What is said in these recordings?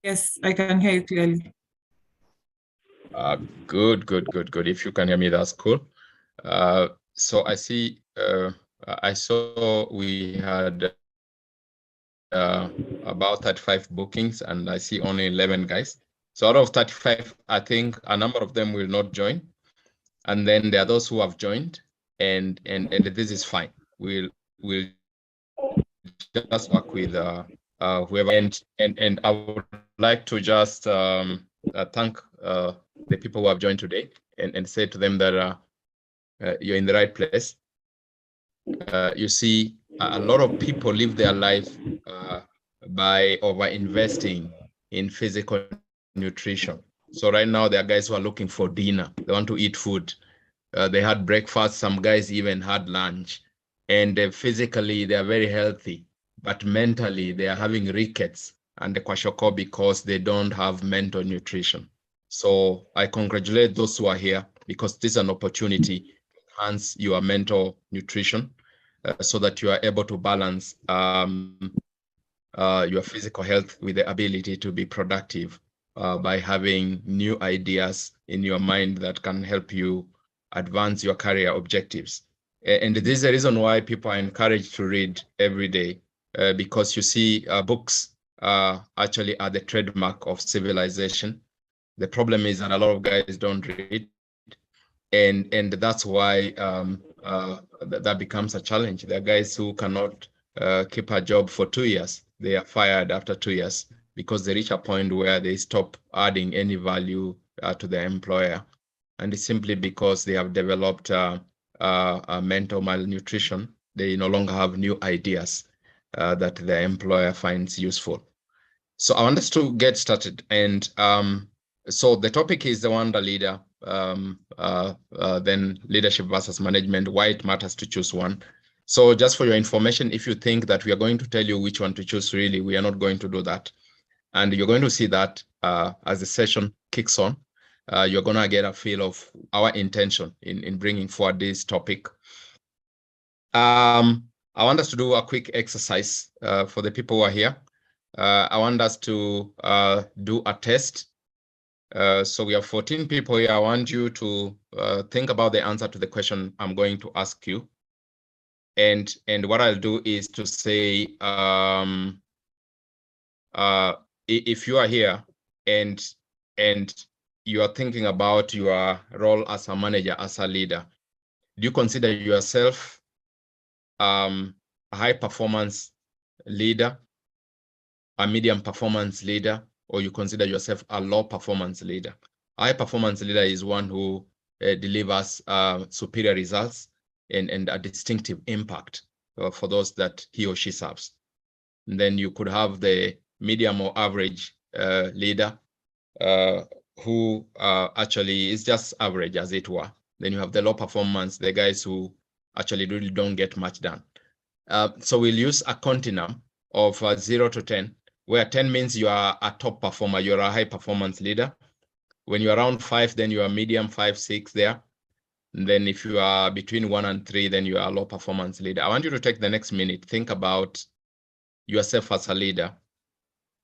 Yes, I can hear you clearly. Good. If you can hear me, that's cool. So I see, I saw we had about 35 bookings, and I see only 11 guys. So out of 35, I think a number of them will not join. And then there are those who have joined, and this is fine. We'll just work with whoever. And I would like to just thank the people who have joined today and say to them that you're in the right place. You see, a lot of people live their life by over-investing in physical nutrition. So right now, there are guys who are looking for dinner. They want to eat food. They had breakfast. Some guys even had lunch. And physically, they are very healthy. But mentally, they are having rickets and the kwashiorkor because they don't have mental nutrition. So I congratulate those who are here because this is an opportunity to enhance your mental nutrition so that you are able to balance your physical health with the ability to be productive by having new ideas in your mind that can help you advance your career objectives. And this is the reason why people are encouraged to read every day, because you see, books actually are the trademark of civilization. The problem is that a lot of guys don't read, and that's why that becomes a challenge. There are guys who cannot keep a job for 2 years. They are fired after 2 years because they reach a point where they stop adding any value to their employer. And it's simply because they have developed a mental malnutrition. They no longer have new ideas that their employer finds useful. So I want us to get started. And so the topic is the Wonder Leader, then leadership versus management, why it matters to choose one. So just for your information, if you think that we are going to tell you which one to choose, really, we are not going to do that. And you're going to see that as the session kicks on, you're going to get a feel of our intention in bringing forward this topic. I want us to do a quick exercise for the people who are here. I want us to do a test. So we have 14 people here. I want you to think about the answer to the question I'm going to ask you. And what I'll do is to say, if you are here and you are thinking about your role as a manager, as a leader, do you consider yourself a high performance leader, a medium performance leader, or you consider yourself a low performance leader? A high performance leader is one who delivers superior results and a distinctive impact for those that he or she serves. And then you could have the medium or average leader who actually is just average, as it were. Then you have the low performance, the guys who actually really don't get much done. So we'll use a continuum of 0 to 10, where 10 means you are a top performer, you're a high performance leader. When you're around 5, then you are medium, 5, 6 there. And then if you are between 1 and 3, then you are a low performance leader. I want you to take the next minute, think about yourself as a leader.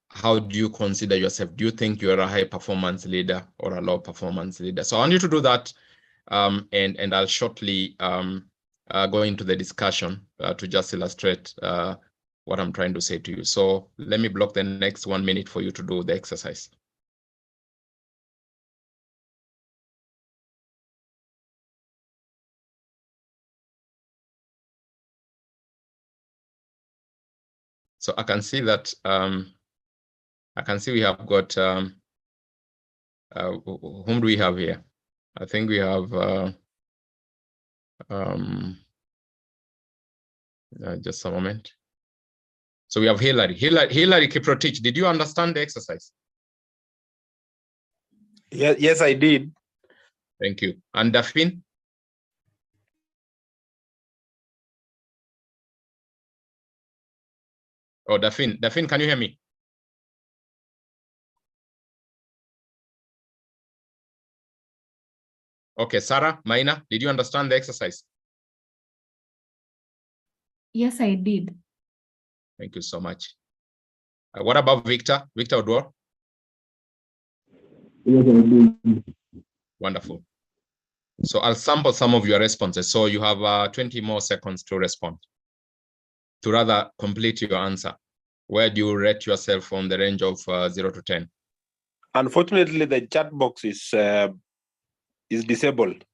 How do you consider yourself? Do you think you're a high performance leader or a low performance leader? So I want you to do that, and I'll shortly go into the discussion to just illustrate what I'm trying to say to you. So let me block the next 1 minute for you to do the exercise. So I can see that we have got whom do we have here? I think we have just a moment. So we have Hillary Kiprotich. Did you understand the exercise? Yes, I did. Thank you. And Dafin? Oh, Dafin, can you hear me? Okay, Sarah, Maina, did you understand the exercise? Yes, I did. Thank you so much. What about Victor Odwor? Wonderful. So I'll sample some of your responses. So you have 20 more seconds to respond, to rather complete your answer. Where do you rate yourself on the range of 0 to 10? Unfortunately, the chat box is disabled.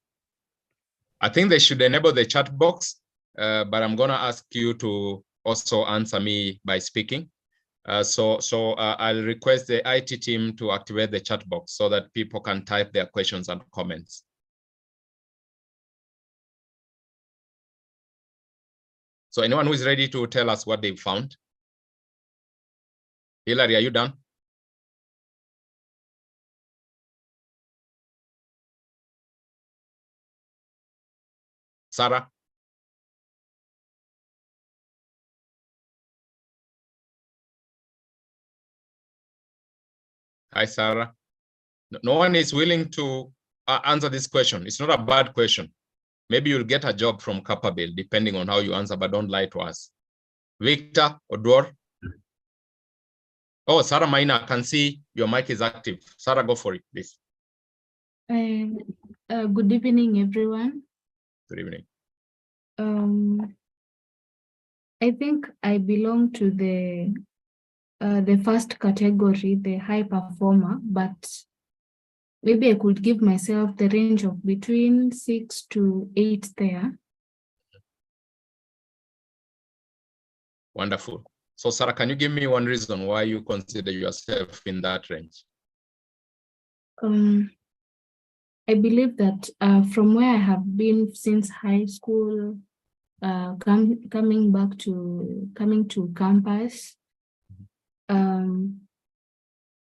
I think they should enable the chat box, but I'm going to ask you to also answer me by speaking. So I'll request the IT team to activate the chat box so that people can type their questions and comments. So anyone who is ready to tell us what they've found? Hilary, are you done? Sarah? Hi, Sarah. No one is willing to answer this question. It's not a bad question. Maybe you'll get a job from Capabel, depending on how you answer, but don't lie to us. Victor, Odor? Oh, Sarah Maina, I can see your mic is active. Sarah, go for it, please. Good evening, everyone. Good evening. I think I belong to the first category, the high performer, but maybe I could give myself the range of between 6 to 8 there. Wonderful. So Sarah, can you give me one reason why you consider yourself in that range? I believe that from where I have been since high school, coming to campus,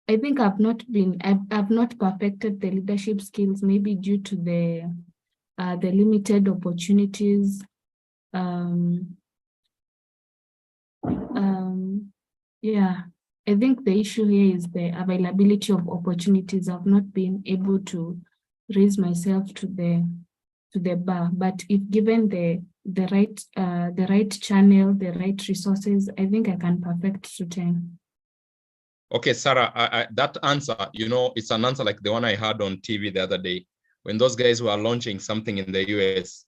I think I've not perfected the leadership skills, maybe due to the limited opportunities. Yeah, I think the issue here is the availability of opportunities. I've not been able to raise myself to the bar, but if given the right channel, the right resources, I think I can perfect to 10. Okay, Sarah, that answer, you know, it's an answer like the one I had on TV the other day, when those guys were launching something in the US,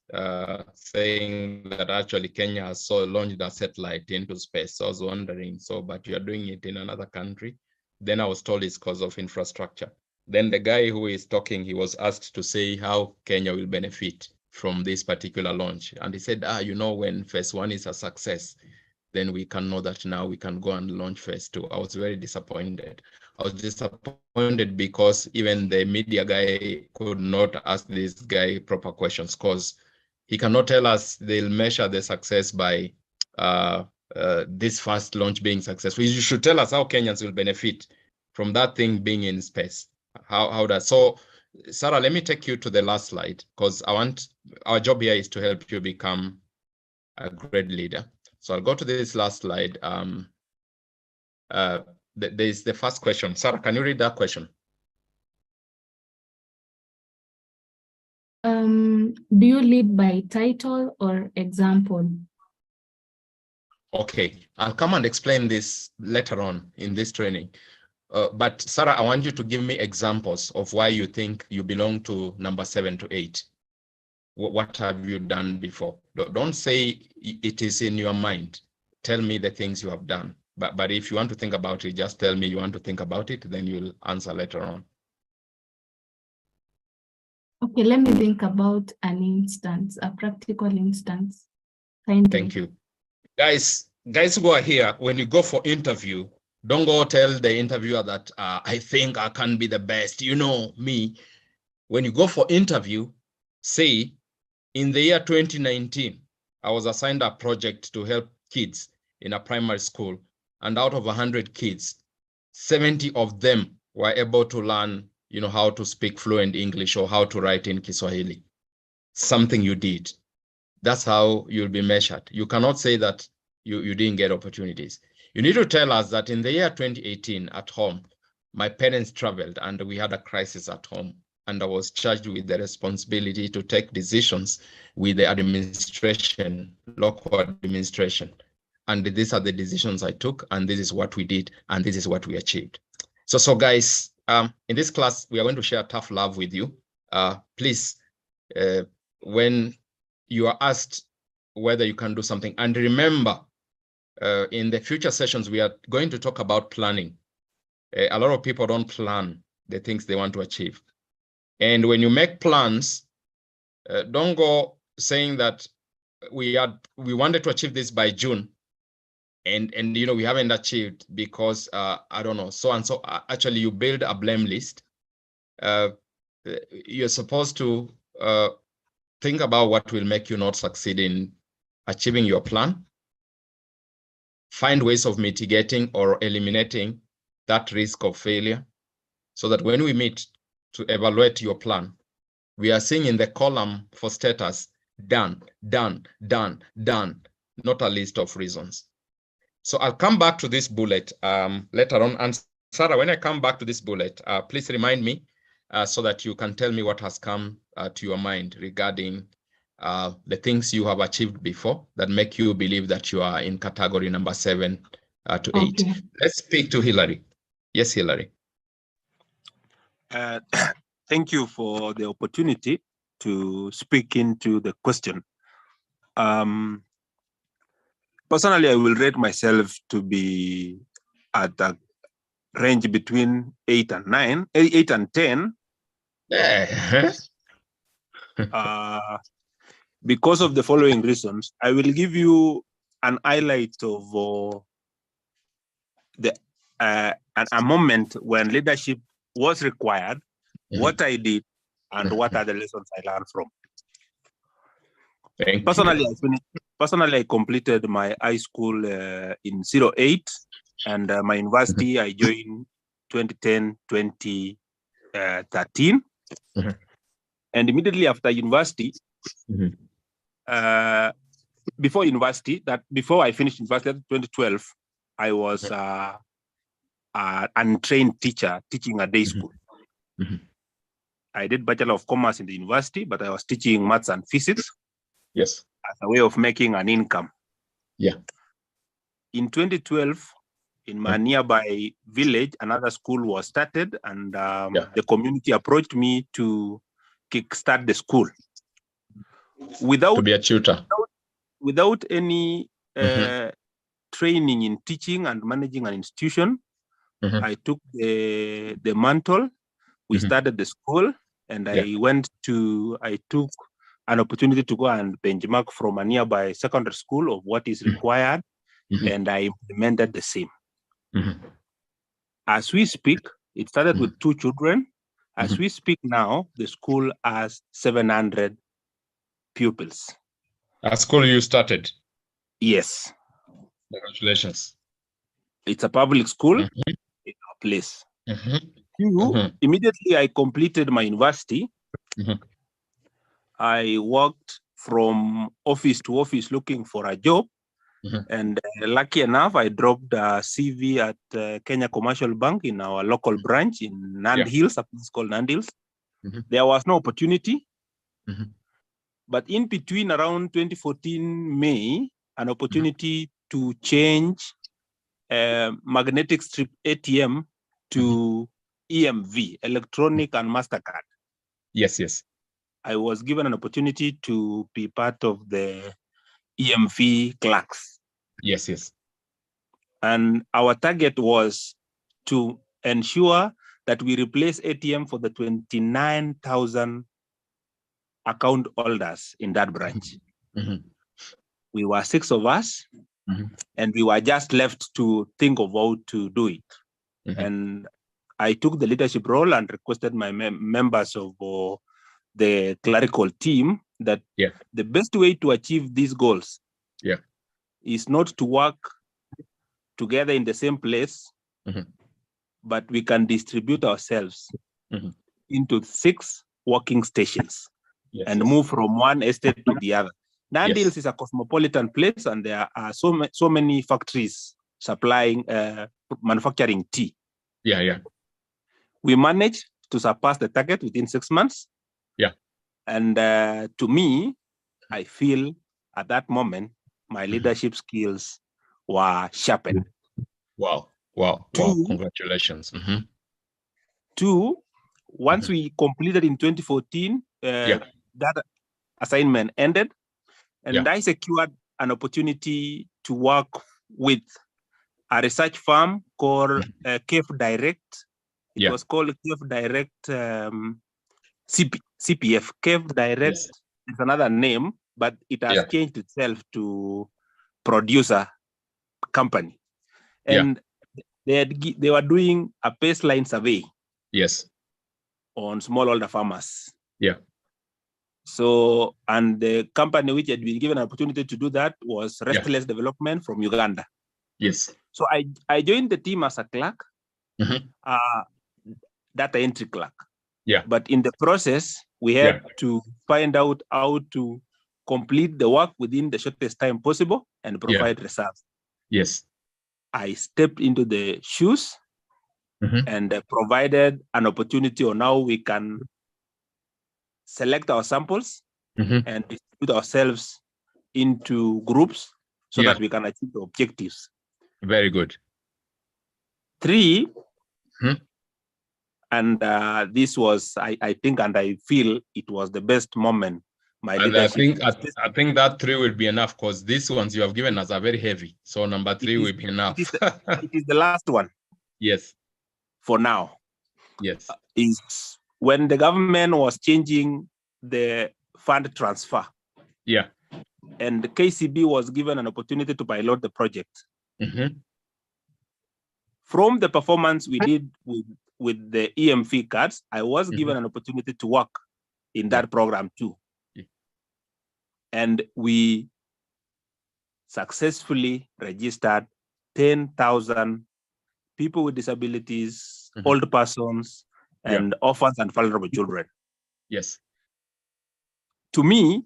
saying that actually Kenya has launched a satellite into space. So I was wondering, but you're doing it in another country? Then I was told it's because of infrastructure. Then the guy who is talking, he was asked to say how Kenya will benefit from this particular launch. And he said, you know, when phase 1 is a success, then we can know that now we can go and launch phase 2. I was very disappointed. I was disappointed because even the media guy could not ask this guy proper questions, because he cannot tell us they'll measure the success by this first launch being successful. You should tell us how Kenyans will benefit from that thing being in space. So Sarah, let me take you to the last slide, because our job here is to help you become a great leader. So I'll go to this last slide. There's the first question. Sarah, can you read that question? Do you lead by title or example? Okay, I'll come and explain this later on in this training. But Sarah, I want you to give me examples of why you think you belong to number 7 to 8. What have you done before? Don't say it is in your mind. Tell me the things you have done. But if you want to think about it, just tell me you want to think about it, then you'll answer later on. Okay, let me think about an instance, a practical instance. Thank you. Guys who are here, when you go for interview, don't go tell the interviewer that I think I can be the best. You know me. When you go for interview, say, in the year 2019, I was assigned a project to help kids in a primary school. And out of 100 kids, 70 of them were able to learn, you know, how to speak fluent English or how to write in Kiswahili. Something you did. That's how you'll be measured. You cannot say that you didn't get opportunities. You need to tell us that in the year 2018 at home, my parents traveled and we had a crisis at home. And I was charged with the responsibility to take decisions with the administration, local administration. And these are the decisions I took, and this is what we did, and this is what we achieved. So guys, in this class, we are going to share tough love with you. Please, when you are asked whether you can do something, and remember, in the future sessions, we are going to talk about planning. A lot of people don't plan the things they want to achieve. And when you make plans, don't go saying that we wanted to achieve this by June, and we haven't achieved because I don't know, so and so. Actually, you build a blame list. You're supposed to think about what will make you not succeed in achieving your plan. Find ways of mitigating or eliminating that risk of failure, so that when we meet to evaluate your plan, we are seeing in the column for status, done, done, done, done, not a list of reasons. So I'll come back to this bullet later on. And Sarah, when I come back to this bullet, please remind me so that you can tell me what has come to your mind regarding the things you have achieved before that make you believe that you are in category number 7 to 8. Okay. Let's speak to Hillary. Yes, Hillary. Thank you for the opportunity to speak into the question. Personally, I will rate myself to be at a range between 8 and 10. Yeah. Because of the following reasons. I will give you an highlight of a moment when leadership was required, what I did, and what are the lessons I learned from. Personally, I completed my high school in 08, and my university I joined 2010-2013. And immediately after university, before I finished university, 2012, I was an untrained teacher teaching a day school. I did Bachelor of Commerce in the university, but I was teaching maths and physics. Yes. As a way of making an income. Yeah. In 2012, in my nearby village, another school was started, and the community approached me to kickstart the school. To be a tutor. Without any training in teaching and managing an institution, I took the mantle. We started the school, and I took an opportunity to go and benchmark from a nearby secondary school of what is required, and I implemented the same. As we speak, it started with 2 children. As we speak now, the school has 700 pupils. A school you started? Yes. Congratulations. It's a public school in our place. Immediately I completed my university. I worked from office to office looking for a job. And lucky enough, I dropped a CV at Kenya Commercial Bank in our local branch in Nand Hills, a place called Nand Hills. There was no opportunity. But in between, around 2014 May, an opportunity to change magnetic strip ATM to EMV, electronic and MasterCard. Yes, yes. I was given an opportunity to be part of the EMV clerks. Yes, yes. And our target was to ensure that we replace ATM for the 29,000 account holders in that branch. We were 6 of us, and we were just left to think of how to do it. And I took the leadership role and requested my members of the clerical team that the best way to achieve these goals is not to work together in the same place, but we can distribute ourselves into 6 working stations and move from one estate to the other. Nand Hills is a cosmopolitan place, and there are so many factories supplying manufacturing tea. We managed to surpass the target within 6 months. And to me, I feel at that moment, my leadership skills were sharpened. Wow. Congratulations. 2, once we completed in 2014, that assignment ended, and I secured an opportunity to work with a research firm called CAFE Direct. It was called CAFE Direct CPF. CAFE Direct is another name, but it has changed itself to Producer Company. And they were doing a baseline survey on smallholder farmers. So, and the company which had been given an opportunity to do that was Restless Development from Uganda. So I joined the team as a clerk, data entry clerk. But in the process, we had to find out how to complete the work within the shortest time possible and provide results. I stepped into the shoes and provided an opportunity on how we can select our samples and distribute ourselves into groups so that we can achieve the objectives. Very good. 3, and this was, I think, and I feel it was the best moment. I think that 3 will be enough, because these ones you have given us are very heavy. So number 3 will be enough. It is the last one. For now. Is when the government was changing the fund transfer. And the KCB was given an opportunity to pilot the project. From the performance we did with the EMV cards, I was given an opportunity to work in that program too. And we successfully registered 10,000 people with disabilities, old persons, and orphans and vulnerable children. To me,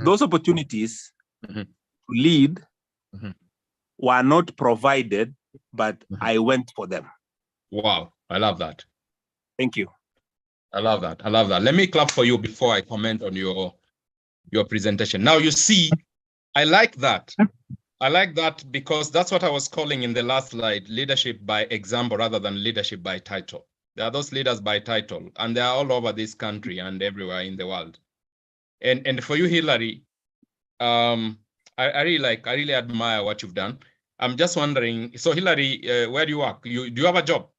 those opportunities to lead were not provided, but I went for them. Wow, I love that. Thank you. I love that. I love that. Let me clap for you before I comment on your presentation. Now, you see, I like that. I like that because that's what I was calling in the last slide, leadership by example rather than leadership by title. There are those leaders by title, and they are all over this country and everywhere in the world. And for you, Hilary, I really admire what you've done. I'm just wondering, so Hilary, where do you work? Do you have a job?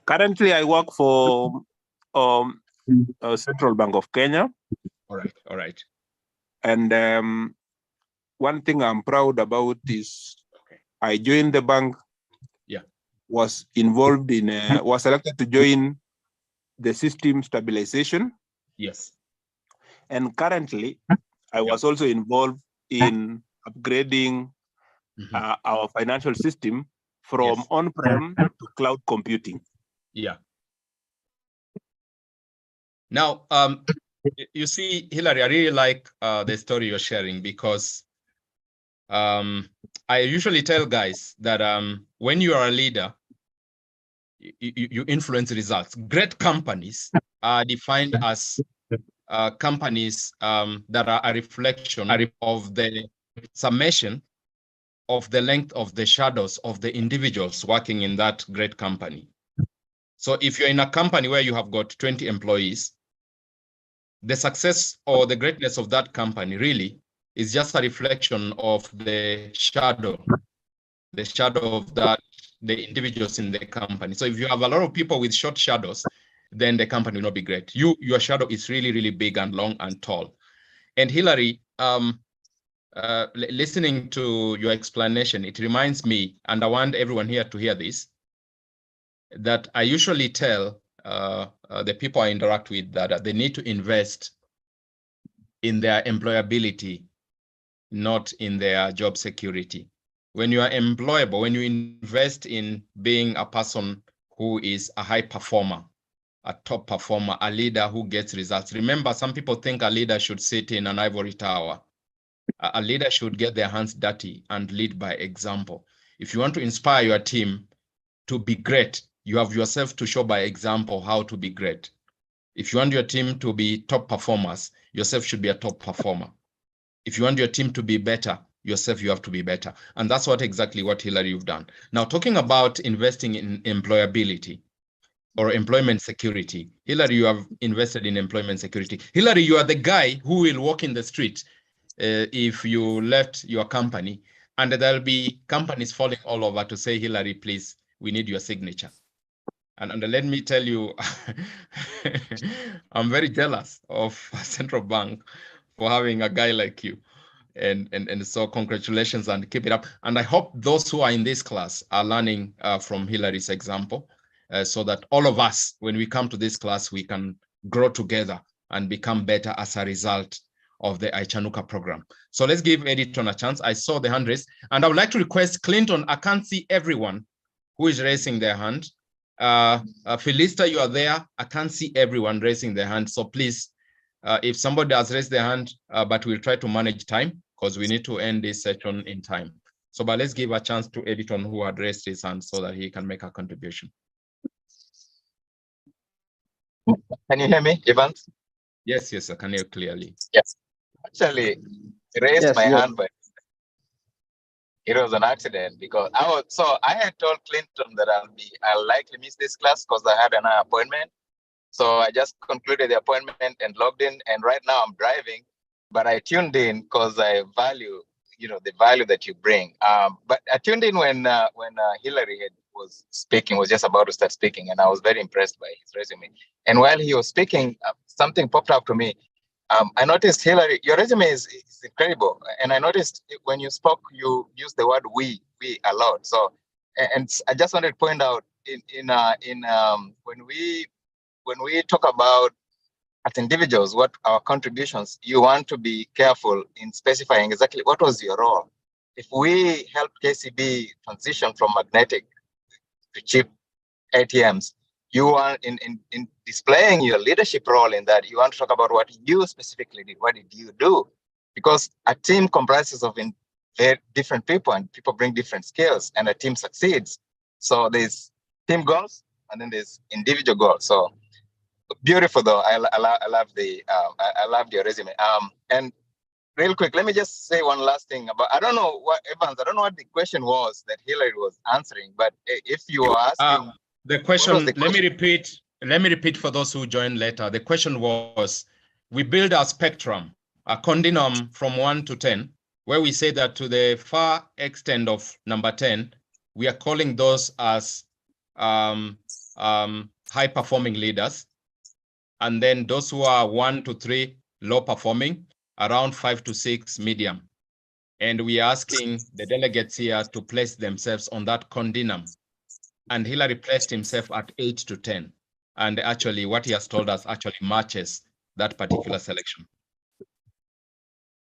Currently, I work for Central Bank of Kenya. All right. And one thing I'm proud about is I joined the bank, was involved in, was selected to join the system stabilization. And currently, I was also involved in upgrading our financial system from on-prem to cloud computing. Now, you see, Hilary, I really like the story you're sharing because I usually tell guys that when you are a leader, you influence results. Great companies are defined as companies that are a reflection of the summation of the length of the shadows of the individuals working in that great company. So if you're in a company where you have got 20 employees, the success or the greatness of that company really is just a reflection of the shadow of the individuals in the company. So if you have a lot of people with short shadows, then the company will not be great. Your shadow is really, really big and long and tall. And Hilary, listening to your explanation, it reminds me, and I want everyone here to hear this, that I usually tell the people I interact with that they need to invest in their employability, not in their job security. When you are employable, when you invest in being a person who is a high performer, a top performer, a leader who gets results. Remember, some people think a leader should sit in an ivory tower. A leader should get their hands dirty and lead by example. If you want to inspire your team to be great, you have yourself to show by example how to be great. If you want your team to be top performers, yourself should be a top performer. If you want your team to be better, yourself, you have to be better. And that's exactly what Hilary you've done. Now, talking about investing in employability, or employment security. Hillary, you have invested in employment security. Hillary, you are the guy who will walk in the street if you left your company, and there'll be companies falling all over to say, Hillary, please, we need your signature. And let me tell you, I'm very jealous of Central Bank for having a guy like you. And so congratulations and keep it up. And I hope those who are in this class are learning from Hillary's example, so that all of us, when we come to this class, we can grow together and become better as a result of the Aichanuka program. So let's give Editon a chance. I saw the hand raised, and I would like to request Clinton. I can't see everyone who is raising their hand. Felista, you are there. I can't see everyone raising their hand. So please, if somebody has raised their hand, but we'll try to manage time because we need to end this session in time. So, but let's give a chance to Editon who had raised his hand so that he can make a contribution. Can you hear me, Evans? Yes, yes, I can hear clearly. Yes. Actually, I raised my hand, but it was an accident because I had told Clinton that I'll likely miss this class because I had an appointment. So I just concluded the appointment and logged in. And right now I'm driving, but I tuned in because I value, the value that you bring. But I tuned in when Hillary was speaking, was just about to start speaking, and I was very impressed by his resume. And while he was speaking, something popped up to me. I noticed, Hillary, your resume is incredible. And I noticed when you spoke, you used the word we a lot. So, and I just wanted to point out when we talk about as individuals, what our contributions, you want to be careful in specifying exactly what was your role. If we help KCB transition from magnetic to chip ATMs, you are in displaying your leadership role in that. You want to talk about what you specifically did. What did you do? Because a team comprises of very different people, and people bring different skills, and a team succeeds. So there's team goals, and then there's individual goals. So beautiful, though. I love your resume. And real quick, let me just say one last thing about. I don't know what Evans. I don't know what the question was that Hillary was answering, but if you are asking. The question, let me repeat for those who joined later. The question was, we build a spectrum, a continuum from 1 to 10, where we say that to the far extent of number 10, we are calling those as high-performing leaders. And then those who are 1 to 3, low-performing, around 5 to 6, medium. And we are asking the delegates here to place themselves on that continuum. And Hillary placed himself at 8 to 10. And actually what he has told us actually matches that particular selection.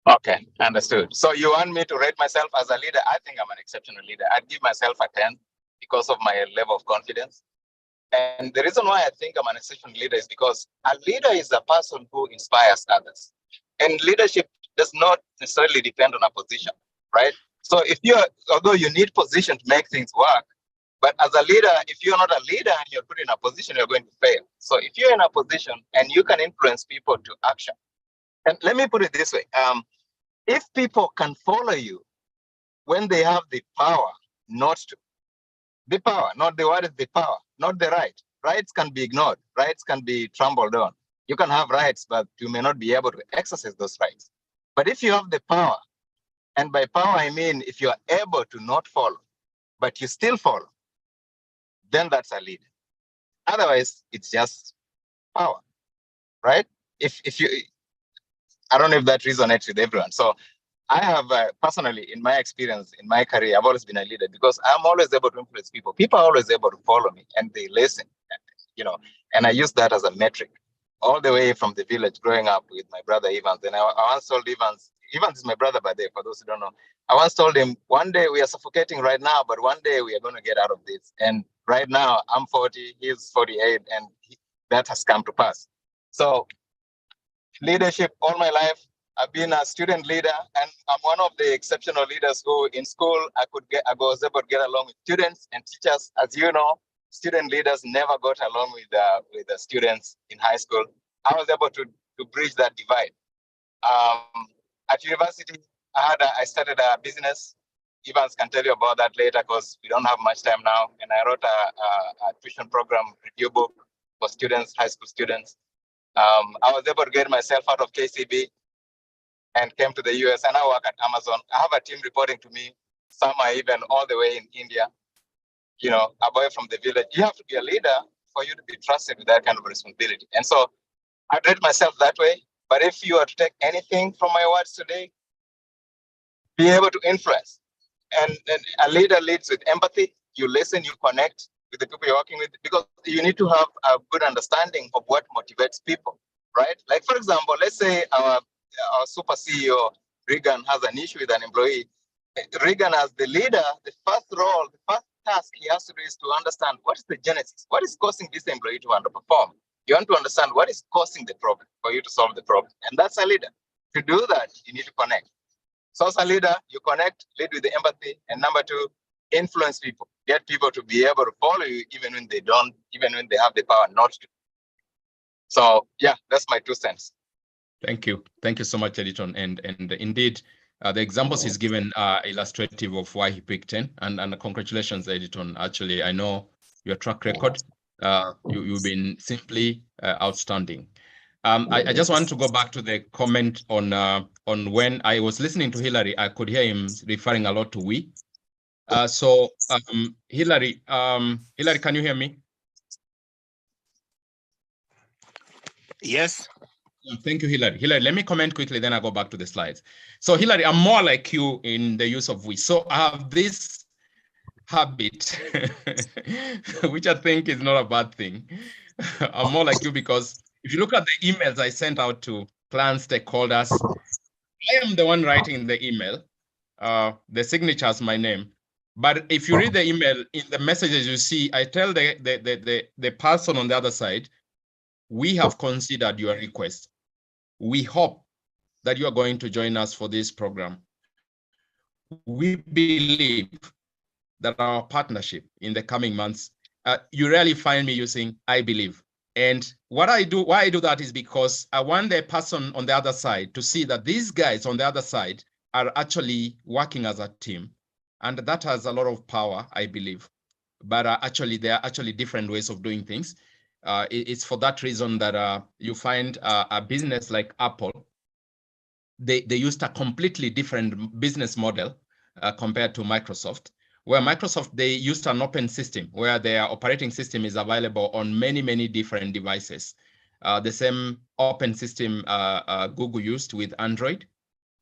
Okay, understood. So you want me to rate myself as a leader? I think I'm an exceptional leader. I'd give myself a 10 because of my level of confidence. And the reason why I think I'm an exceptional leader is because a leader is a person who inspires others. And leadership does not necessarily depend on a position, right? So although you need position to make things work, but as a leader, if you're not a leader and you're put in a position, you're going to fail. So if you're in a position and you can influence people to action, and let me put it this way, if people can follow you when they have the power not to, the power, not the word is the power, not the right. Rights can be ignored. Rights can be trampled on. You can have rights, but you may not be able to exercise those rights. But if you have the power, and by power, I mean if you are able to not follow, but you still follow, then that's a leader. Otherwise, it's just power, right? If you, I don't know if that resonates with everyone. So I have personally, in my experience, in my career, I've always been a leader because I'm always able to influence people. People are always able to follow me and they listen, and I use that as a metric all the way from the village growing up with my brother Evans. And I once told Evans is my brother, by the way, for those who don't know. I once told him, one day we are suffocating right now, but one day we are going to get out of this. And right now I'm 40, he's 48, and that has come to pass. So leadership all my life, I've been a student leader, and I'm one of the exceptional leaders who in school I was able to get along with students and teachers. As you know, student leaders never got along with the students in high school. I was able to bridge that divide. At university, I started a business Evans can tell you about that later because we don't have much time now. And I wrote a tuition program review book for students, high school students. I was able to get myself out of KCB and came to the US, and I work at Amazon. I have a team reporting to me. Some are even all the way in India, you know, away from the village. You have to be a leader for you to be trusted with that kind of responsibility. And so I treat myself that way. But if you are to take anything from my words today, be able to influence. And a leader leads with empathy. You listen, you connect with the people you're working with, because you need to have a good understanding of what motivates people, right? Like, for example, let's say our super CEO, Regan, has an issue with an employee. Regan, as the leader, the first role, the first task he has to do is to understand what is the genesis, what is causing this employee to underperform. You want to understand what is causing the problem for you to solve the problem. And that's a leader. To do that, you need to connect. So as a leader, you connect, lead with the empathy. And number two, influence people. Get people to be able to follow you even when they don't, even when they have the power not to. So yeah, that's my 2 cents. Thank you. Thank you so much, Editon. And indeed, the examples he's given are illustrative of why he picked 10. And congratulations, Editon. Actually, I know your track record. You've been simply outstanding. I just want to go back to the comment on when I was listening to Hillary. I could hear him referring a lot to we. Hillary, can you hear me? Yes. Thank you, Hillary. Hillary, let me comment quickly, then I go back to the slides. So Hillary, I'm more like you in the use of we. So I have this habit, which I think is not a bad thing. I'm more like you because if you look at the emails I sent out to client stakeholders, I am the one writing the email. The signature is my name. But if you read the email, in the messages you see, I tell the person on the other side, we have considered your request. We hope that you are going to join us for this program. We believe that our partnership in the coming months, you rarely find me using I believe. And why I do that is because I want the person on the other side to see that these guys on the other side are actually working as a team. And that has a lot of power, I believe. But actually, there are actually different ways of doing things. It's for that reason that you find a business like Apple, they used a completely different business model compared to Microsoft, where Microsoft, they used an open system where their operating system is available on many, many different devices. The same open system Google used with Android.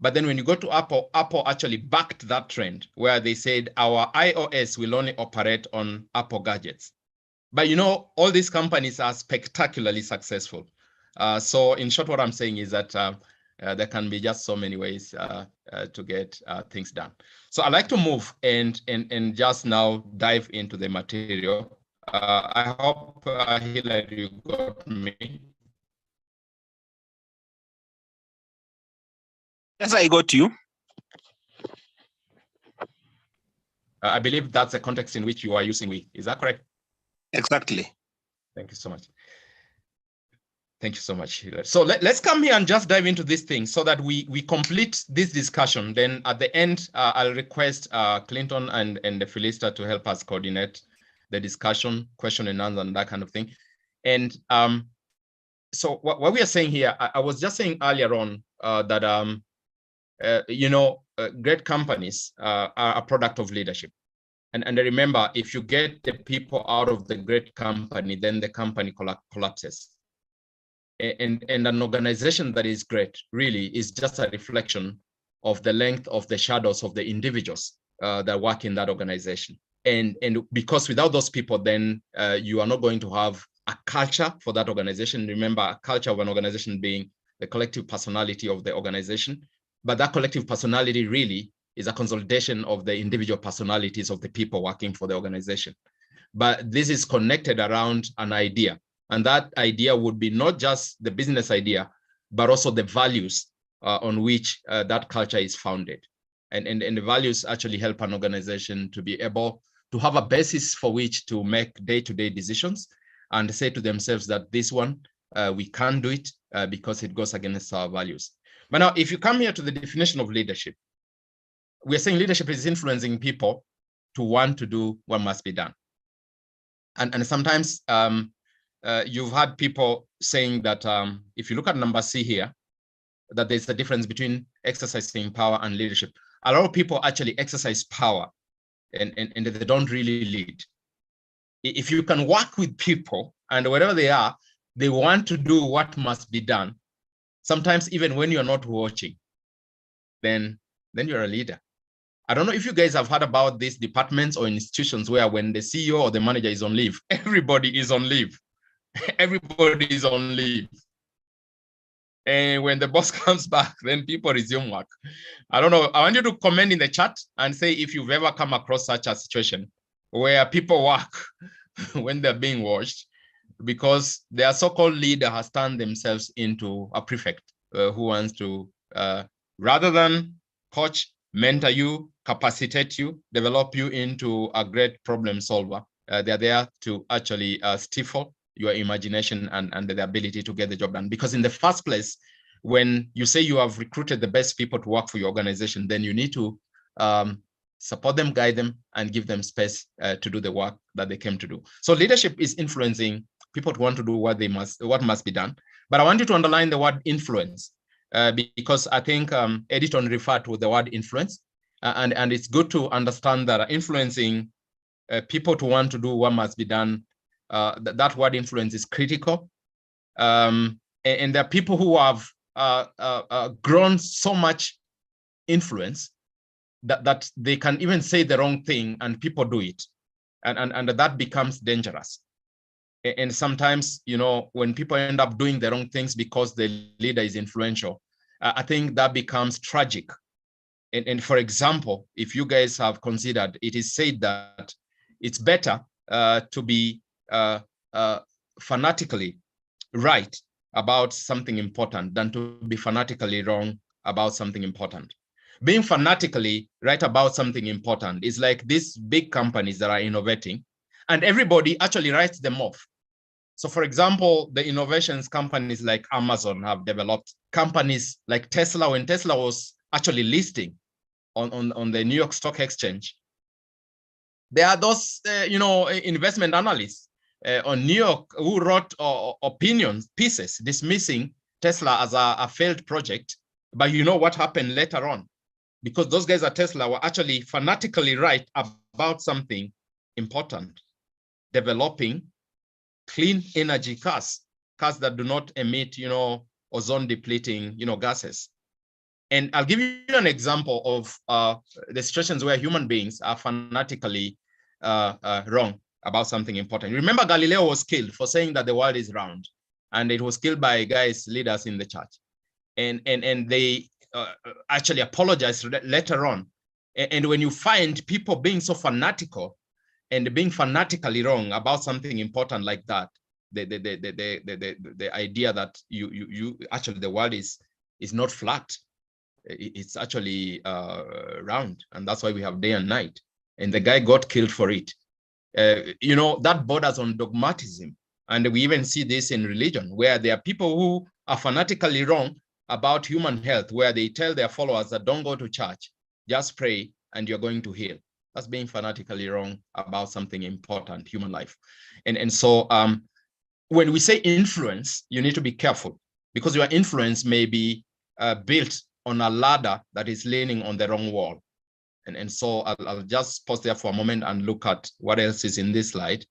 But then when you go to Apple, Apple actually backed that trend where they said our iOS will only operate on Apple gadgets. But you know, all these companies are spectacularly successful. So in short, what I'm saying is that there can be just so many ways to get things done. So I'd like to move and just now dive into the material. I hope, Hillary, you got me. Yes, I got you. I believe that's the context in which you are using we. Is that correct? Exactly. Thank you so much. Thank you so much, Hillary. So let's come here and just dive into this thing so that we complete this discussion. Then at the end, I'll request Clinton and Felista to help us coordinate the discussion, question and answer, and that kind of thing. And so what we are saying here, I was just saying earlier on that great companies are a product of leadership. And remember, if you get the people out of the great company, then the company collapses. And an organization that is great really is just a reflection of the length of the shadows of the individuals that work in that organization. And because without those people, then you are not going to have a culture for that organization. Remember, a culture of an organization being the collective personality of the organization. But that collective personality really is a consolidation of the individual personalities of the people working for the organization. But this is connected around an idea. And that idea would be not just the business idea, but also the values on which that culture is founded. And the values actually help an organization to be able to have a basis for which to make day-to-day decisions and say to themselves that this one, we can't do it because it goes against our values. But now, if you come here to the definition of leadership, we're saying leadership is influencing people to want to do what must be done. And sometimes you've had people saying that if you look at number C here, that there's a difference between exercising power and leadership. A lot of people actually exercise power and they don't really lead. If you can work with people and wherever they are, they want to do what must be done. Sometimes even when you're not watching, then you're a leader. I don't know if you guys have heard about these departments or institutions where when the CEO or the manager is on leave, everybody is on leave. Everybody is on leave. And when the boss comes back, then people resume work. I don't know. I want you to comment in the chat and say if you've ever come across such a situation where people work when they're being watched because their so-called leader has turned themselves into a prefect who wants to, rather than coach, mentor you, capacitate you, develop you into a great problem solver. They're there to actually stifle your imagination and the ability to get the job done. Because in the first place, when you say you have recruited the best people to work for your organization, then you need to support them, guide them, and give them space to do the work that they came to do. So leadership is influencing people to want to do what must be done. But I want you to underline the word influence because I think Editon referred to the word influence, and it's good to understand that influencing people to want to do what must be done. That word influence is critical. And there are people who have grown so much influence that they can even say the wrong thing and people do it. And that becomes dangerous. And sometimes, you know, when people end up doing the wrong things because the leader is influential, I think that becomes tragic. And for example, if you guys have considered, it is said that it's better to be fanatically right about something important than to be fanatically wrong about something important. Being fanatically right about something important is like these big companies that are innovating and everybody actually writes them off. So for example, the innovations companies like Amazon have developed, companies like Tesla, when Tesla was actually listing on the New York Stock Exchange, there are those investment analysts on New York who wrote opinions pieces dismissing Tesla as a failed project. But you know what happened later on? Because those guys at Tesla were actually fanatically right about something important, developing clean energy cars that do not emit, ozone depleting, gases. And I'll give you an example of the situations where human beings are fanatically wrong about something important. Remember, Galileo was killed for saying that the world is round, and it was killed by guys, leaders in the church. And they actually apologized later on. And when you find people being so fanatical and being fanatically wrong about something important like that, the idea that you actually the world is not flat, it's actually round, and that's why we have day and night. And the guy got killed for it. That borders on dogmatism, and we even see this in religion, where there are people who are fanatically wrong about human health, where they tell their followers that don't go to church, just pray and you're going to heal. That's being fanatically wrong about something important, human life. And so when we say influence, you need to be careful, because your influence may be built on a ladder that is leaning on the wrong wall. And so I'll just pause there for a moment and look at what else is in this slide.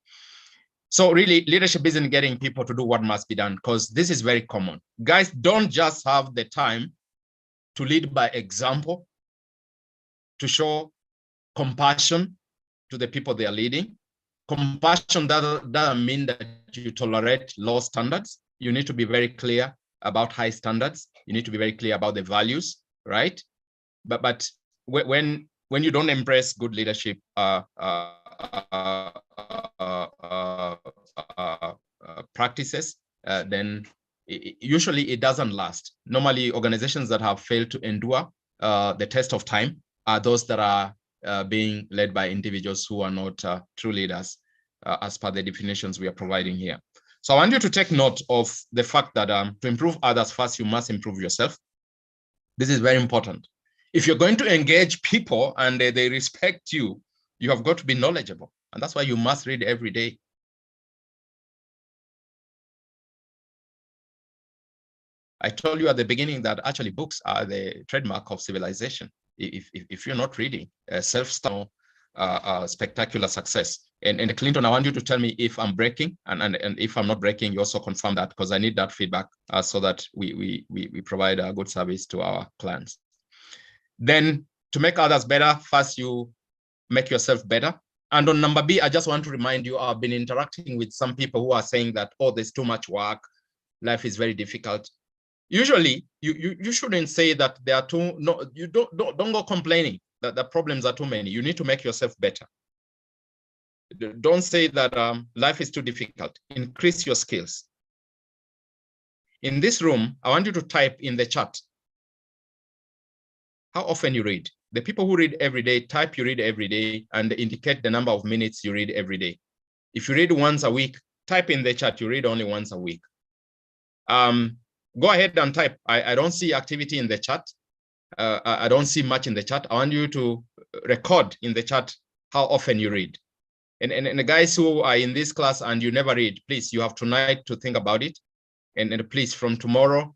So really, leadership isn't getting people to do what must be done, because this is very common. Guys don't just have the time to lead by example, to show compassion to the people they are leading. Compassion doesn't mean that you tolerate low standards. You need to be very clear about high standards. You need to be very clear about the values, right? But when you don't embrace good leadership practices, then usually it doesn't last. Normally, organizations that have failed to endure the test of time are those that are being led by individuals who are not true leaders, as per the definitions we are providing here. So I want you to take note of the fact that to improve others first, you must improve yourself. This is very important. If you're going to engage people and they respect you, you have got to be knowledgeable. And that's why you must read every day. I told you at the beginning that actually books are the trademark of civilization. If you're not reading, self-style, spectacular success. And Clinton, I want you to tell me if I'm breaking, and if I'm not breaking, you also confirm that, because I need that feedback so that we provide a good service to our clients. Then to make others better, first you make yourself better. And on number B, I just want to remind you, I've been interacting with some people who are saying that, oh, there's too much work, life is very difficult. Usually, you shouldn't say that there are too, no, you don't go complaining that the problems are too many. You need to make yourself better. Don't say that life is too difficult. Increase your skills. In this room, I want you to type in the chat how often you read. The people who read every day, type you read every day and indicate the number of minutes you read every day. If you read once a week, type in the chat you read only once a week. Go ahead and type. I don't see activity in the chat. I don't see much in the chat. I want you to record in the chat how often you read. And the guys who are in this class and you never read, please, you have tonight to think about it. And please, from tomorrow,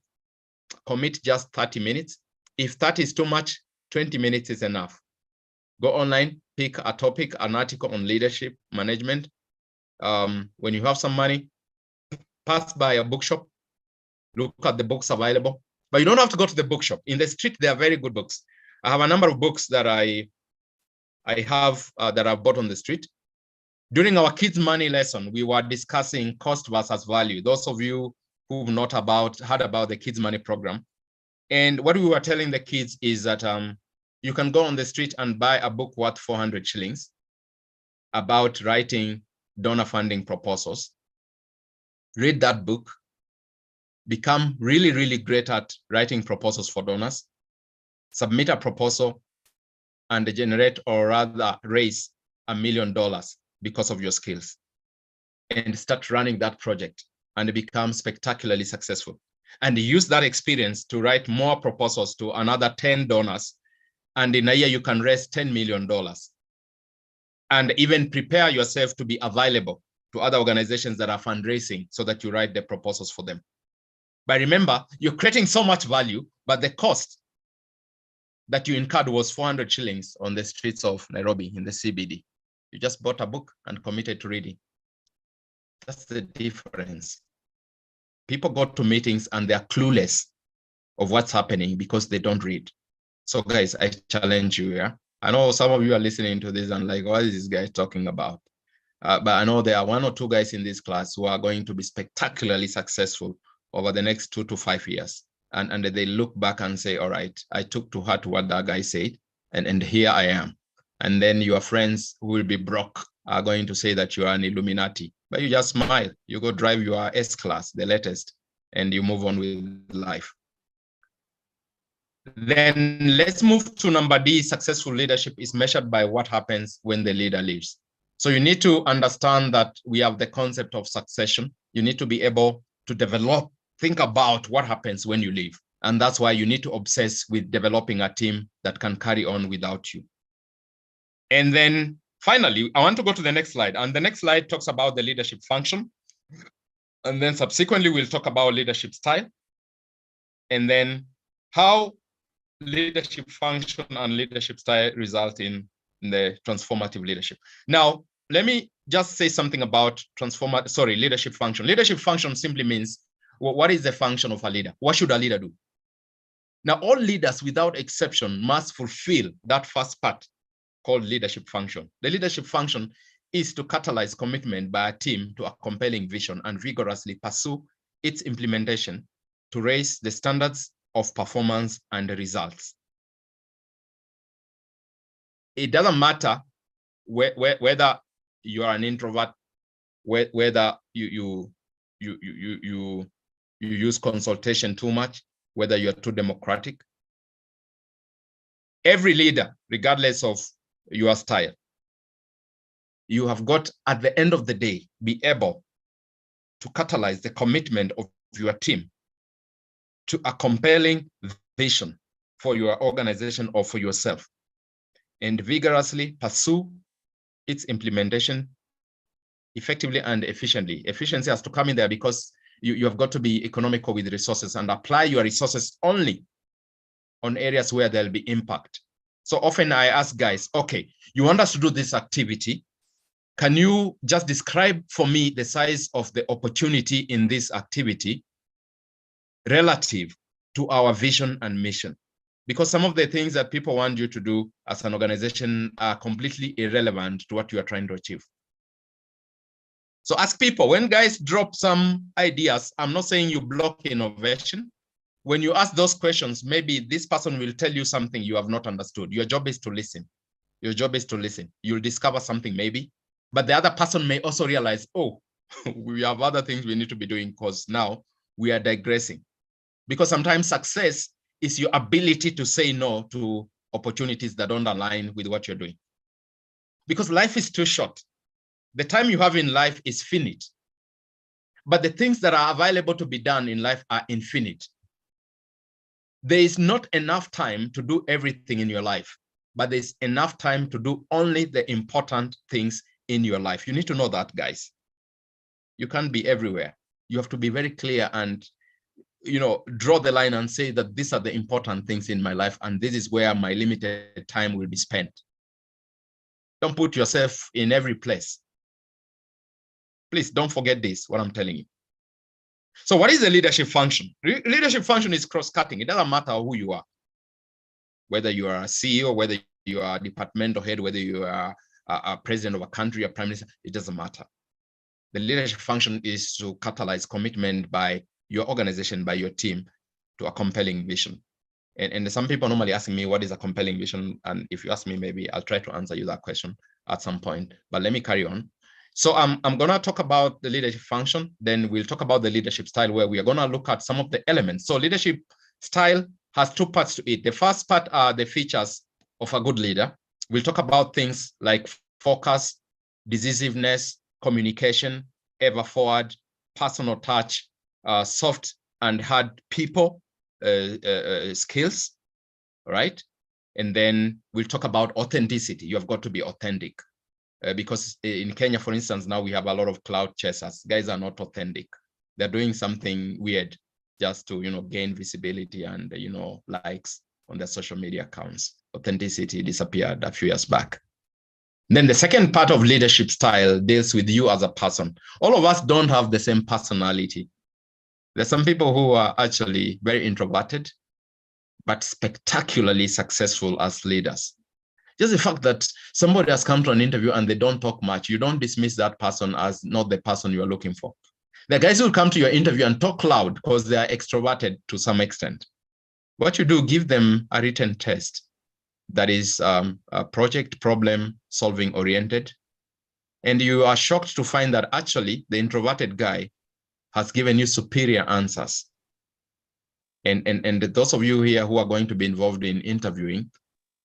commit just 30 minutes. If 30 is too much, 20 minutes is enough. Go online, pick a topic, an article on leadership, management. When you have some money, pass by a bookshop, look at the books available. But you don't have to go to the bookshop. In the street, there are very good books. I have a number of books that I have that I bought on the street. During our kids' money lesson, we were discussing cost versus value. Those of you who've not heard about the kids' money program. And what we were telling the kids is that you can go on the street and buy a book worth 400 shillings about writing donor funding proposals. Read that book, become really, really great at writing proposals for donors, submit a proposal, and generate, or rather raise $1 million because of your skills, and start running that project and become spectacularly successful. And use that experience to write more proposals to another 10 donors. And in a year, you can raise $10 million. And even prepare yourself to be available to other organizations that are fundraising so that you write the proposals for them. But remember, you're creating so much value, but the cost that you incurred was 400 shillings on the streets of Nairobi in the CBD. You just bought a book and committed to reading. That's the difference. People go to meetings and they're clueless of what's happening because they don't read. So guys, I challenge you, yeah? I know some of you are listening to this and like, what is this guy talking about? But I know there are 1 or 2 guys in this class who are going to be spectacularly successful over the next 2 to 5 years. And they look back and say, all right, I took to heart what that guy said, and here I am. And then your friends who will be broke are going to say that you are an Illuminati. But you just smile, you go drive your S-Class, the latest, and you move on with life. Then let's move to number D. Successful leadership is measured by what happens when the leader leaves. So you need to understand that we have the concept of succession. You need to be able to develop, think about what happens when you leave. And that's why you need to obsess with developing a team that can carry on without you. And then finally, I want to go to the next slide. And the next slide talks about the leadership function. And then subsequently, we'll talk about leadership style. And then how leadership function and leadership style result in the transformative leadership. Now, let me just say something about leadership function. Leadership function simply means, what is the function of a leader? What should a leader do? Now, all leaders without exception must fulfill that first part called leadership function. The leadership function is to catalyze commitment by a team to a compelling vision and rigorously pursue its implementation to raise the standards of performance and the results. It doesn't matter whether you are an introvert, whether you use consultation too much, whether you're too democratic. Every leader, regardless of your style, you have got, at the end of the day, be able to catalyze the commitment of your team to a compelling vision for your organization or for yourself, and vigorously pursue its implementation effectively and efficiently. Efficiency has to come in there because you have got to be economical with resources and apply your resources only on areas where there'll be impact. So often I ask guys, okay, you want us to do this activity. Can you just describe for me the size of the opportunity in this activity relative to our vision and mission? Because some of the things that people want you to do as an organization are completely irrelevant to what you are trying to achieve. So ask people, when guys drop some ideas, I'm not saying you block innovation. When you ask those questions, maybe this person will tell you something you have not understood. Your job is to listen. Your job is to listen. You'll discover something maybe, but the other person may also realize, oh, we have other things we need to be doing because now we are digressing. Because sometimes success is your ability to say no to opportunities that don't align with what you're doing. Because life is too short. The time you have in life is finite. But the things that are available to be done in life are infinite. There is not enough time to do everything in your life, but there's enough time to do only the important things in your life. You need to know that, guys. You can't be everywhere. You have to be very clear and, draw the line and say that these are the important things in my life, and this is where my limited time will be spent. Don't put yourself in every place. Please don't forget this, what I'm telling you. So what is the leadership function? Leadership function is cross-cutting. It doesn't matter who you are, whether you are a CEO, whether you are a departmental head, whether you are a president of a country, a prime minister, it doesn't matter. The leadership function is to catalyze commitment by your organization, by your team, to a compelling vision. And some people normally asking me, what is a compelling vision? And if you ask me, maybe I'll try to answer you that question at some point, but let me carry on. So I'm going to talk about the leadership function, then we'll talk about the leadership style, where we are going to look at some of the elements. So leadership style has two parts to it. The first part are the features of a good leader. We'll talk about things like focus, decisiveness, communication, ever forward, personal touch, soft and hard people skills, right? And then we'll talk about authenticity. You have got to be authentic. Because in Kenya, for instance, now we have a lot of cloud chasers. Guys are not authentic. They're doing something weird just to, gain visibility and, likes on their social media accounts. Authenticity disappeared a few years back. Then the second part of leadership style deals with you as a person. All of us don't have the same personality. There's some people who are actually very introverted, but spectacularly successful as leaders. Just the fact that somebody has come to an interview and they don't talk much, you don't dismiss that person as not the person you are looking for. The guys who come to your interview and talk loud because they are extroverted to some extent. What you do, give them a written test that is a project problem solving oriented. And you are shocked to find that actually the introverted guy has given you superior answers. And those of you here who are going to be involved in interviewing,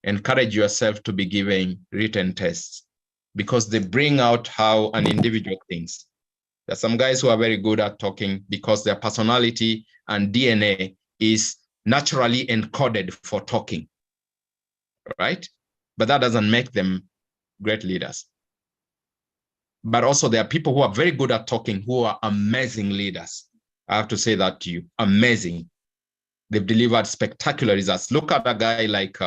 encourage yourself to be giving written tests because they bring out how an individual thinks. There's some guys who are very good at talking because their personality and DNA is naturally encoded for talking, right? But that doesn't make them great leaders. But also there are people who are very good at talking who are amazing leaders. I have to say that to you, amazing. They've delivered spectacular results. Look at a guy like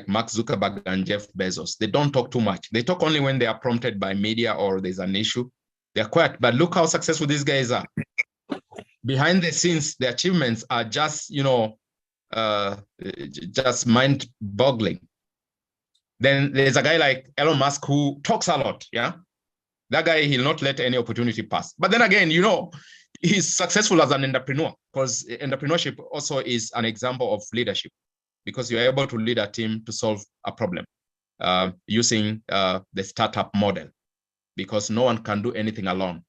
Mark Zuckerberg and Jeff Bezos. They don't talk too much. They talk only when they are prompted by media or there's an issue. They're quiet, but look how successful these guys are. Behind the scenes, the achievements are just, just mind-boggling. Then there's a guy like Elon Musk who talks a lot, yeah? That guy, he'll not let any opportunity pass. But then again, he's successful as an entrepreneur because entrepreneurship also is an example of leadership, because you're able to lead a team to solve a problem using the startup model, because no one can do anything alone.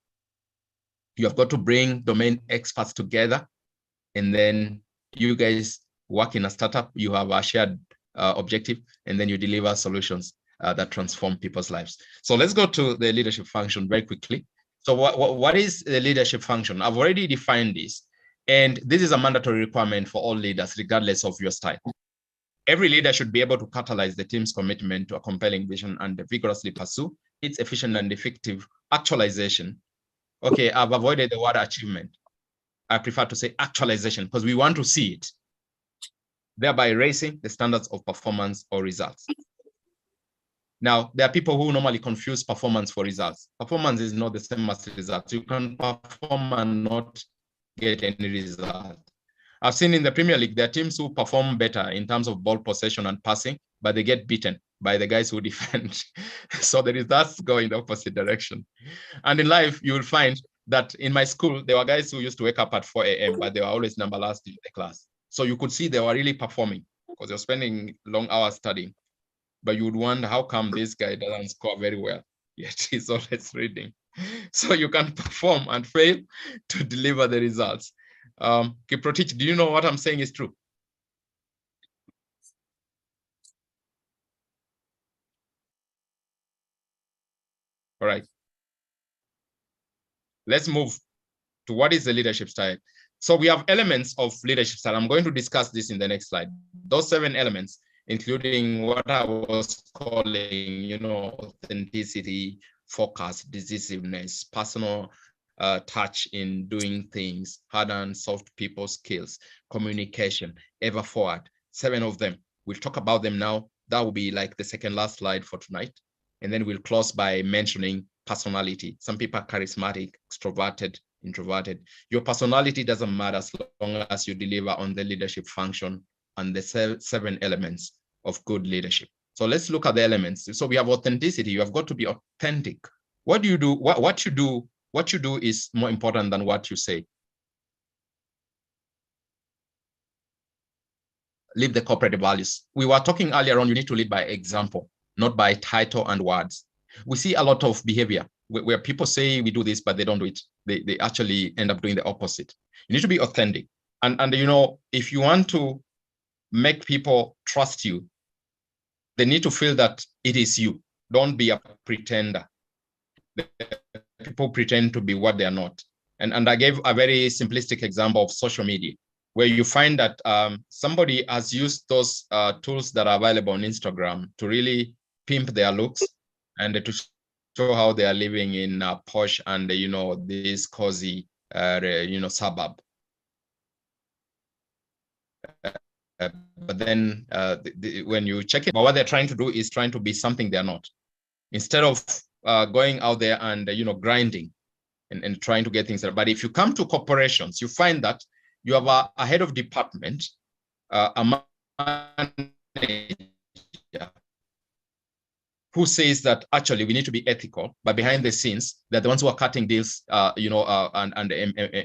You have got to bring domain experts together, and then you guys work in a startup, you have a shared objective, and then you deliver solutions that transform people's lives. So let's go to the leadership function very quickly. So what is the leadership function? I've already defined this. And this is a mandatory requirement for all leaders, regardless of your style. Every leader should be able to catalyze the team's commitment to a compelling vision and vigorously pursue its efficient and effective actualization. Okay, I've avoided the word achievement. I prefer to say actualization because we want to see it, thereby raising the standards of performance or results. Now, there are people who normally confuse performance for results. Performance is not the same as results. You can perform and not get any result. I've seen in the Premier League, there are teams who perform better in terms of ball possession and passing, but they get beaten by the guys who defend. So the results go in the opposite direction. And in life, you will find that in my school, there were guys who used to wake up at 4 a.m., but they were always number last in the class. So you could see they were really performing because they're spending long hours studying. But you would wonder how come this guy doesn't score very well, yet he's always reading. So you can perform and fail to deliver the results. Kiprotich, do you know what I'm saying is true? All right. Let's move to what is the leadership style. So we have elements of leadership style. I'm going to discuss this in the next slide. Those 7 elements, including what I was calling, authenticity, focus, decisiveness, personal touch in doing things, hard and soft people skills, communication, ever forward, 7 of them. We'll talk about them now. That will be like the second last slide for tonight. And then we'll close by mentioning personality. Some people are charismatic, extroverted, introverted. Your personality doesn't matter as long as you deliver on the leadership function and the 7 elements of good leadership. So let's look at the elements. So we have authenticity. You have got to be authentic. What do you do? What you do is more important than what you say. Live the corporate values. We were talking earlier on, you need to lead by example, not by title and words. We see a lot of behavior where people say we do this, but they don't do it. They actually end up doing the opposite. You need to be authentic. And if you want to make people trust you, they need to feel that it is you. Don't be a pretender. People pretend to be what they are not. And I gave a very simplistic example of social media, where you find that somebody has used those tools that are available on Instagram to really pimp their looks and to show how they are living in posh and this cozy suburb. But then when you check it, what they're trying to do is trying to be something they're not. Instead of going out there and grinding and trying to get things there. But if you come to corporations, you find that you have a head of department, a manager, who says that actually we need to be ethical, but behind the scenes, they're the ones who are cutting deals, and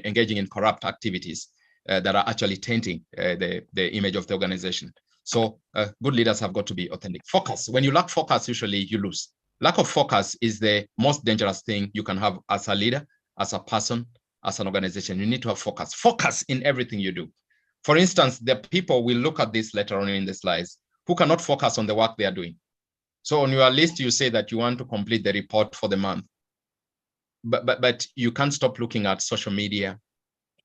engaging in corrupt activities that are actually tainting the image of the organization. So good leaders have got to be authentic. Focus. When you lack focus, usually you lose. Lack of focus is the most dangerous thing you can have as a leader, as a person, as an organization. You need to have focus. Focus in everything you do. For instance, the people, we'll look at this later on in the slides, who cannot focus on the work they are doing. So on your list, you say that you want to complete the report for the month, but you can't stop looking at social media,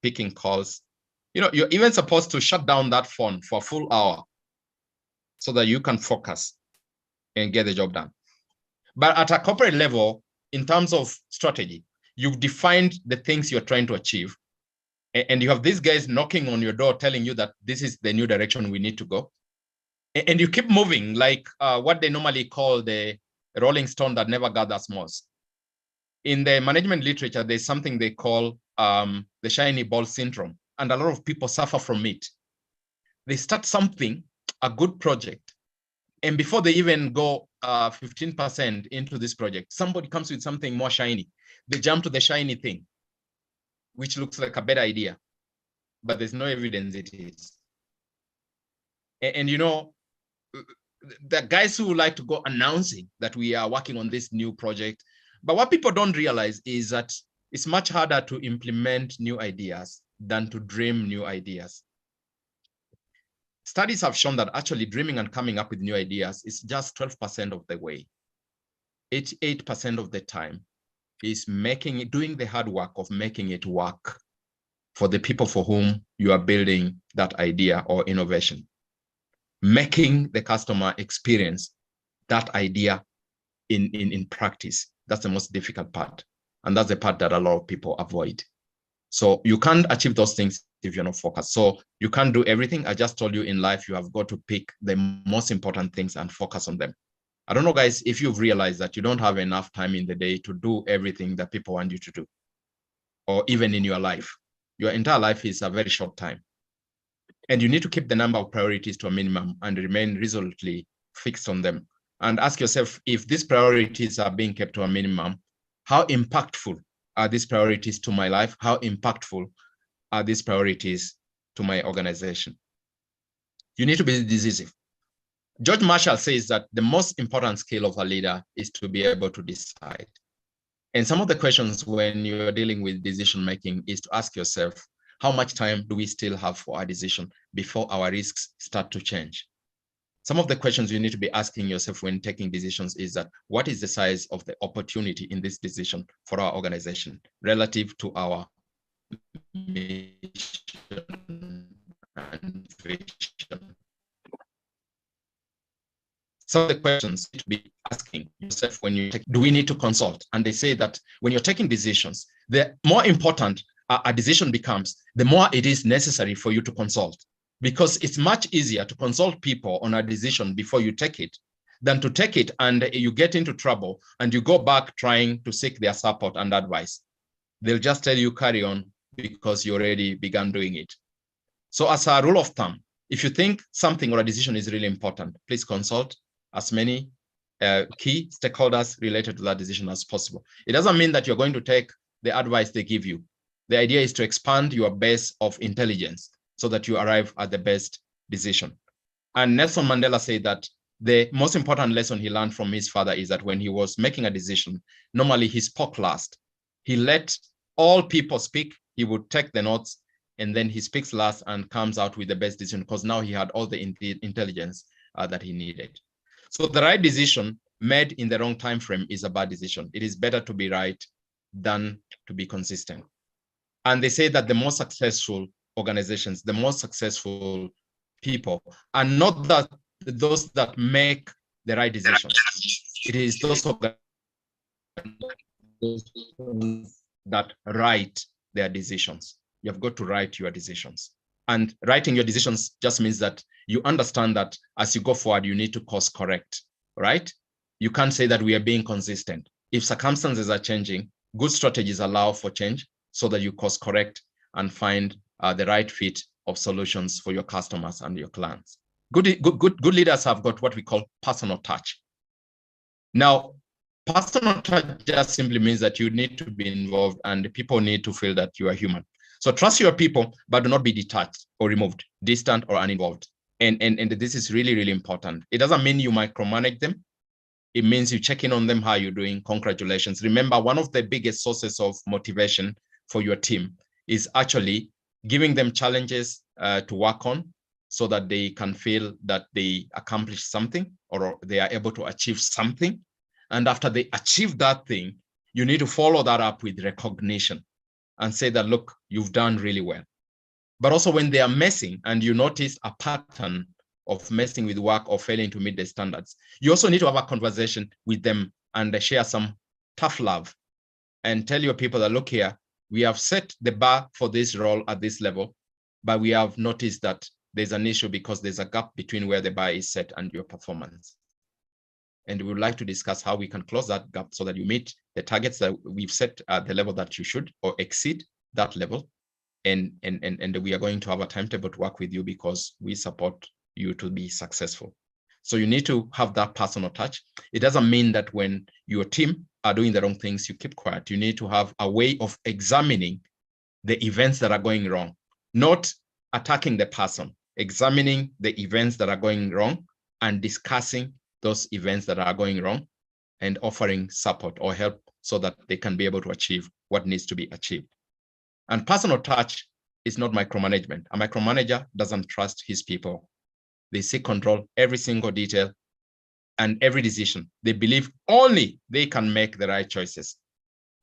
picking calls. You're even supposed to shut down that phone for a full hour so that you can focus and get the job done. But at a corporate level, in terms of strategy, you've defined the things you're trying to achieve, and you have these guys knocking on your door telling you that this is the new direction we need to go. And you keep moving like what they normally call the rolling stone that never gathers moss. In the management literature, there's something they call the shiny ball syndrome, and a lot of people suffer from it. They start something, a good project, and before they even go 15% into this project, somebody comes with something more shiny. They jump to the shiny thing, which looks like a better idea, but there's no evidence it is. And the guys who like to go announcing that we are working on this new project, but what people don't realize is that it's much harder to implement new ideas than to dream new ideas. Studies have shown that actually dreaming and coming up with new ideas is just 12% of the way. 88% of the time is doing the hard work of making it work. for the people for whom you are building that idea or innovation. Making the customer experience that idea in practice. That's the most difficult part. And that's the part that a lot of people avoid. So you can't achieve those things if you're not focused. So you can't do everything. I just told you in life, you have got to pick the most important things and focus on them. I don't know, guys, if you've realized that you don't have enough time in the day to do everything that people want you to do, or even in your life. Your entire life is a very short time. And you need to keep the number of priorities to a minimum and remain resolutely fixed on them. And ask yourself, if these priorities are being kept to a minimum, how impactful are these priorities to my life? How impactful are these priorities to my organization? You need to be decisive. George Marshall says that the most important skill of a leader is to be able to decide. And some of the questions when you're dealing with decision making is to ask yourself, how much time do we still have for our decision before our risks start to change? Some of the questions you need to be asking yourself when taking decisions is that, what is the size of the opportunity in this decision for our organization relative to our mission and vision? Some of the questions you need to be asking yourself when you take, do we need to consult? And they say that when you're taking decisions, the more important a decision becomes, the more it is necessary for you to consult. Because it's much easier to consult people on a decision before you take it than to take it and you get into trouble and you go back trying to seek their support and advice. They'll just tell you carry on because you already began doing it. So as a rule of thumb, if you think something or a decision is really important, please consult as many key stakeholders related to that decision as possible. It doesn't mean that you're going to take the advice they give you. The idea is to expand your base of intelligence so that you arrive at the best decision. And Nelson Mandela said that the most important lesson he learned from his father is that when he was making a decision, normally he spoke last. He let all people speak, he would take the notes, and then he speaks last and comes out with the best decision because now he had all the intelligence that he needed. So the right decision made in the wrong time frame is a bad decision. It is better to be right than to be consistent. And they say that the most successful organizations, the most successful people are not that those that make the right decisions. It is those that write their decisions. You have got to write your decisions. And writing your decisions just means that you understand that as you go forward, you need to course correct, right? You can't say that we are being consistent. If circumstances are changing, good strategies allow for change so that you course correct and find the right fit of solutions for your customers and your clients. Good leaders have got what we call personal touch. Now, personal touch just simply means that you need to be involved and people need to feel that you are human. So trust your people, but do not be detached or removed, distant or uninvolved. And this is really, really important. It doesn't mean you micromanage them. It means you check in on them, how you're doing, congratulations. Remember, one of the biggest sources of motivation for your team is actually giving them challenges to work on so that they can feel that they accomplished something or they are able to achieve something. And after they achieve that thing, you need to follow that up with recognition and say that, look, you've done really well. But also when they are messing and you notice a pattern of messing with work or failing to meet the standards, you also need to have a conversation with them and share some tough love and tell your people that, look here, we have set the bar for this role at this level, but we have noticed that there's an issue because there's a gap between where the bar is set and your performance. And we would like to discuss how we can close that gap so that you meet the targets that we've set at the level that you should or exceed that level. And we are going to have a timetable to work with you because we support you to be successful. So you need to have that personal touch. It doesn't mean that when your team are doing the wrong things, you keep quiet. You need to have a way of examining the events that are going wrong, not attacking the person, examining the events that are going wrong and discussing those events that are going wrong and offering support or help so that they can be able to achieve what needs to be achieved. And personal touch is not micromanagement. A micromanager doesn't trust his people. They seek control every single detail and every decision. They believe only they can make the right choices.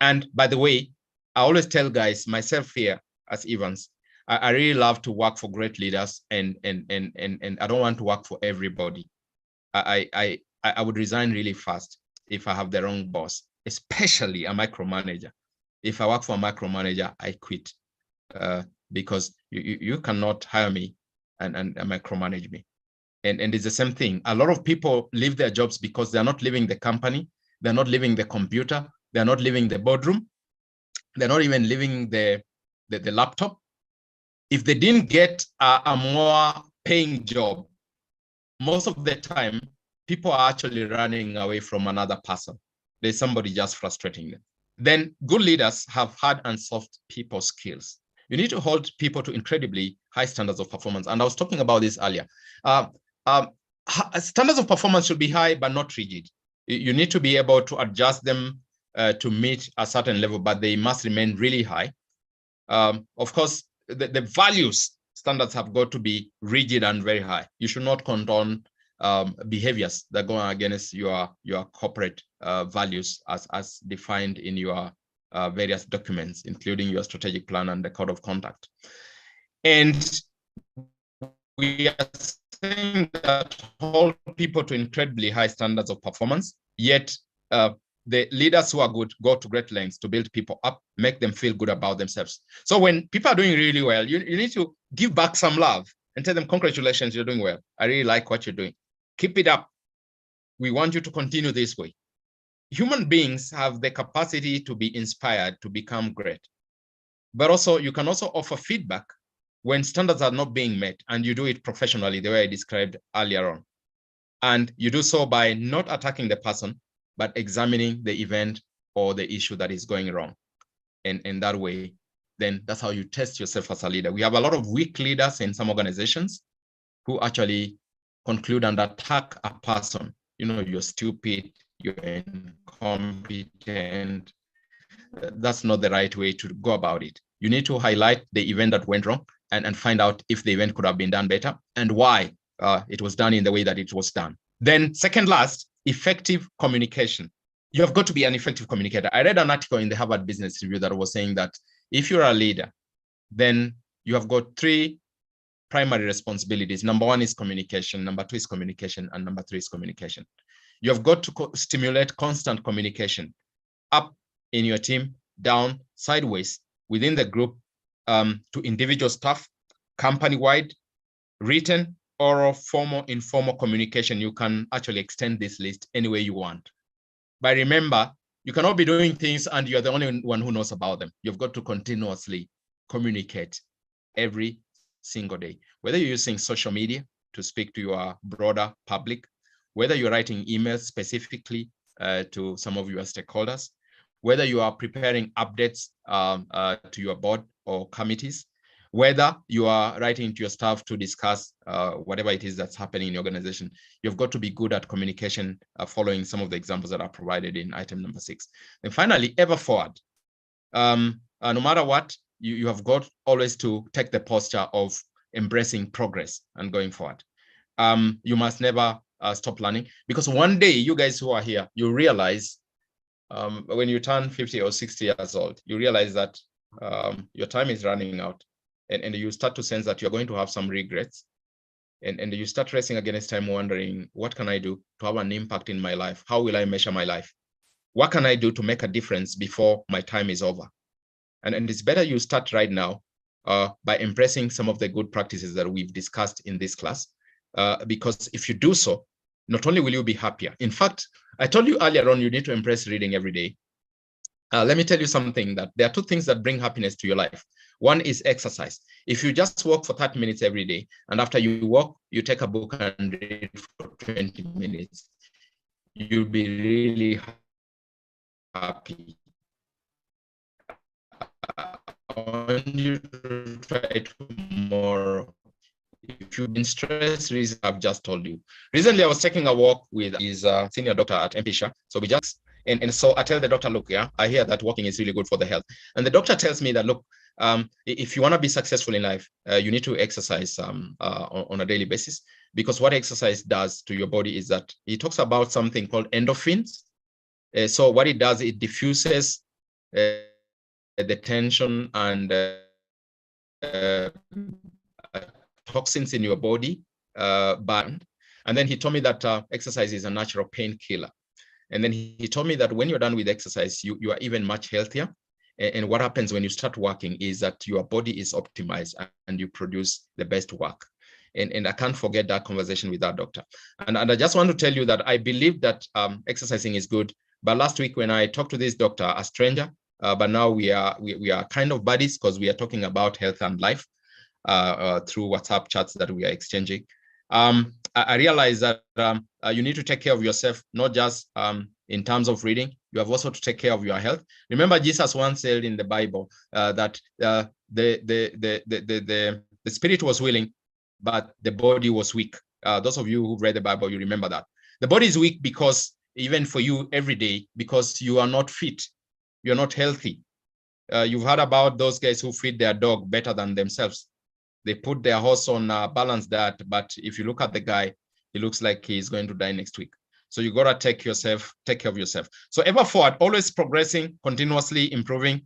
And by the way, I always tell guys, myself here, as Evans, I really love to work for great leaders, and I don't want to work for everybody. I would resign really fast if I have the wrong boss, especially a micromanager. If I work for a micromanager, I quit because you cannot hire me and micromanage me. And it's the same thing. A lot of people leave their jobs because they're not leaving the company, they're not leaving the computer, they're not leaving the boardroom, they're not even leaving the laptop. If they didn't get a more paying job, most of the time, people are actually running away from another person. There's somebody just frustrating them. Then good leaders have hard and soft people skills. You need to hold people to incredibly high standards of performance. And I was talking about this earlier. Standards of performance should be high, but not rigid. You need to be able to adjust them to meet a certain level, but they must remain really high. Of course, the values standards have got to be rigid and very high. You should not condone behaviors that go against your corporate values as defined in your various documents, including your strategic plan and the code of conduct. And we are saying that hold people to incredibly high standards of performance, yet the leaders who are good go to great lengths to build people up, make them feel good about themselves. So when people are doing really well, you need to give back some love and tell them, congratulations, you're doing well. I really like what you're doing. Keep it up. We want you to continue this way. Human beings have the capacity to be inspired to become great. But also, you can also offer feedback when standards are not being met, and you do it professionally, the way I described earlier on. And you do so by not attacking the person, but examining the event or the issue that is going wrong. And in that way, then that's how you test yourself as a leader. We have a lot of weak leaders in some organizations who actually conclude and attack a person. You know, you're stupid, you're incompetent. That's not the right way to go about it. You need to highlight the event that went wrong and find out if the event could have been done better and why it was done in the way that it was done. Then second last, effective communication. You have got to be an effective communicator. I read an article in the Harvard Business Review that was saying that if you're a leader, then you have got 3 primary responsibilities. Number 1 is communication, number 2 is communication, and number 3 is communication. You have got to stimulate constant communication up in your team, down, sideways, within the group, to individual staff, company-wide, written, oral, formal, informal communication. You can actually extend this list any way you want. But remember, you cannot be doing things and you're the only one who knows about them. You've got to continuously communicate every single day, whether you're using social media to speak to your broader public, whether you're writing emails specifically to some of your stakeholders, whether you are preparing updates to your board or committees, whether you are writing to your staff to discuss whatever it is that's happening in your organization. You've got to be good at communication, following some of the examples that are provided in item number 6. And finally, ever forward. No matter what, you have got always to take the posture of embracing progress and going forward. You must never stop learning, because one day, you guys who are here, you realize when you turn 50 or 60 years old, you realize that your time is running out. And you start to sense that you're going to have some regrets. And you start racing against time, wondering, what can I do to have an impact in my life? How will I measure my life? What can I do to make a difference before my time is over? And it's better you start right now by embracing some of the good practices that we've discussed in this class. Because if you do so, not only will you be happier. In fact, I told you earlier on, you need to embrace reading every day. Let me tell you something, that there are 2 things that bring happiness to your life. One is exercise. If you just walk for 30 minutes every day, and after you walk, you take a book and read for 20 minutes, you'll be really happy. I want you to try tomorrow. If you've been stressed, reason I've just told you. Recently, I was taking a walk with his senior doctor at MPSHA. So we just, and so I tell the doctor, look, yeah, I hear that walking is really good for the health. And the doctor tells me that, look, if you want to be successful in life, you need to exercise on a daily basis, because what exercise does to your body is that he talks about something called endorphins. So what it does, it diffuses the tension and toxins in your body burned. And then he told me that exercise is a natural painkiller. And then he told me that when you're done with exercise, you are even much healthier. And what happens when you start working is that your body is optimized and you produce the best work. And I can't forget that conversation with that doctor. And I just want to tell you that I believe that exercising is good. But last week when I talked to this doctor, a stranger, but now we are kind of buddies because we are talking about health and life through WhatsApp chats that we are exchanging. I realized that you need to take care of yourself, not just in terms of reading. You have also to take care of your health. Remember, Jesus once said in the Bible that the spirit was willing, but the body was weak. Those of you who read the Bible, you remember that. The body is weak because even for you every day, because you are not fit, you're not healthy. You've heard about those guys who feed their dog better than themselves. They put their horse on a balanced diet, but if you look at the guy, he looks like he's going to die next week. So you gotta take care of yourself. So ever forward, always progressing, continuously improving,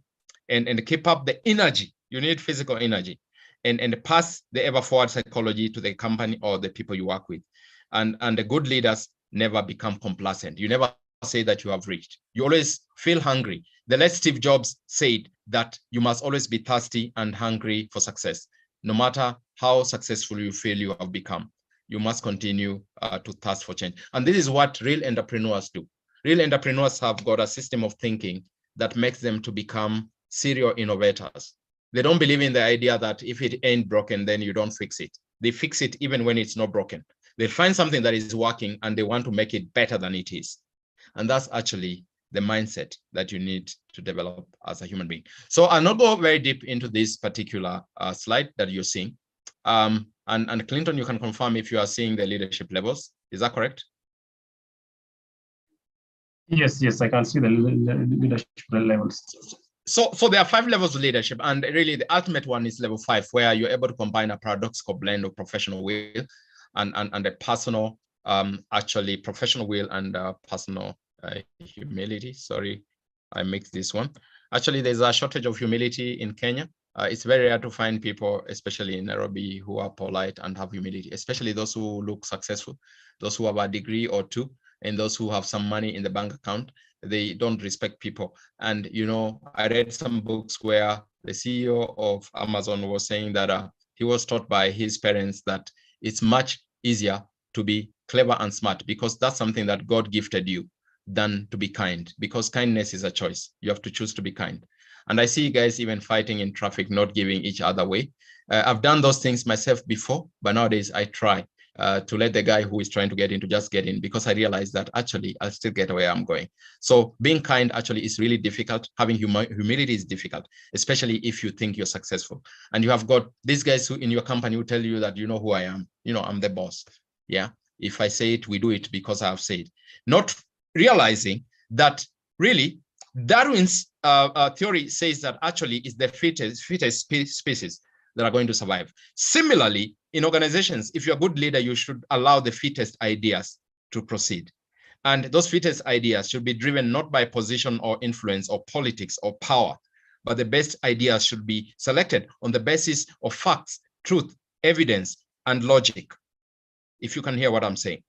and keep up the energy. You need physical energy, and pass the ever forward psychology to the company or the people you work with. And the good leaders never become complacent. You never say that you have reached. You always feel hungry. The late Steve Jobs said that you must always be thirsty and hungry for success. No matter how successful you feel you have become, you must continue to thirst for change. And this is what real entrepreneurs do. Real entrepreneurs have got a system of thinking that makes them to become serial innovators. They don't believe in the idea that if it ain't broken, then you don't fix it. They fix it even when it's not broken. They find something that is working and they want to make it better than it is. And that's actually the mindset that you need to develop as a human being. So I'll not go very deep into this particular slide that you're seeing. And Clinton, you can confirm if you are seeing the leadership levels. Is that correct? Yes, I can see the leadership levels. So there are 5 levels of leadership, and really the ultimate one is level 5, where you're able to combine a paradoxical blend of professional will and a personal, actually professional will and personal humility. Sorry, I mixed this one. Actually, there's a shortage of humility in Kenya. It's very rare to find people, especially in Nairobi, who are polite and have humility, especially those who look successful, those who have a degree or 2, and those who have some money in the bank account. They don't respect people. And, you know, I read some books where the CEO of Amazon was saying that he was taught by his parents that it's much easier to be clever and smart because that's something that God gifted you than to be kind, because kindness is a choice. You have to choose to be kind. And I see guys even fighting in traffic, not giving each other way. I've done those things myself before, but nowadays I try to let the guy who is trying to get in to just get in, because I realize that actually I'll still get where I'm going. So being kind actually is really difficult. Having humility is difficult, especially if you think you're successful. And you have got these guys who in your company who tell you that, you know who I am, you know, I'm the boss. Yeah. If I say it, we do it because I have said. Not realizing that really Darwin's theory says that actually it's the fittest species that are going to survive. Similarly, in organizations, if you're a good leader, you should allow the fittest ideas to proceed. And those fittest ideas should be driven not by position or influence or politics or power, but the best ideas should be selected on the basis of facts, truth, evidence, and logic, if you can hear what I'm saying.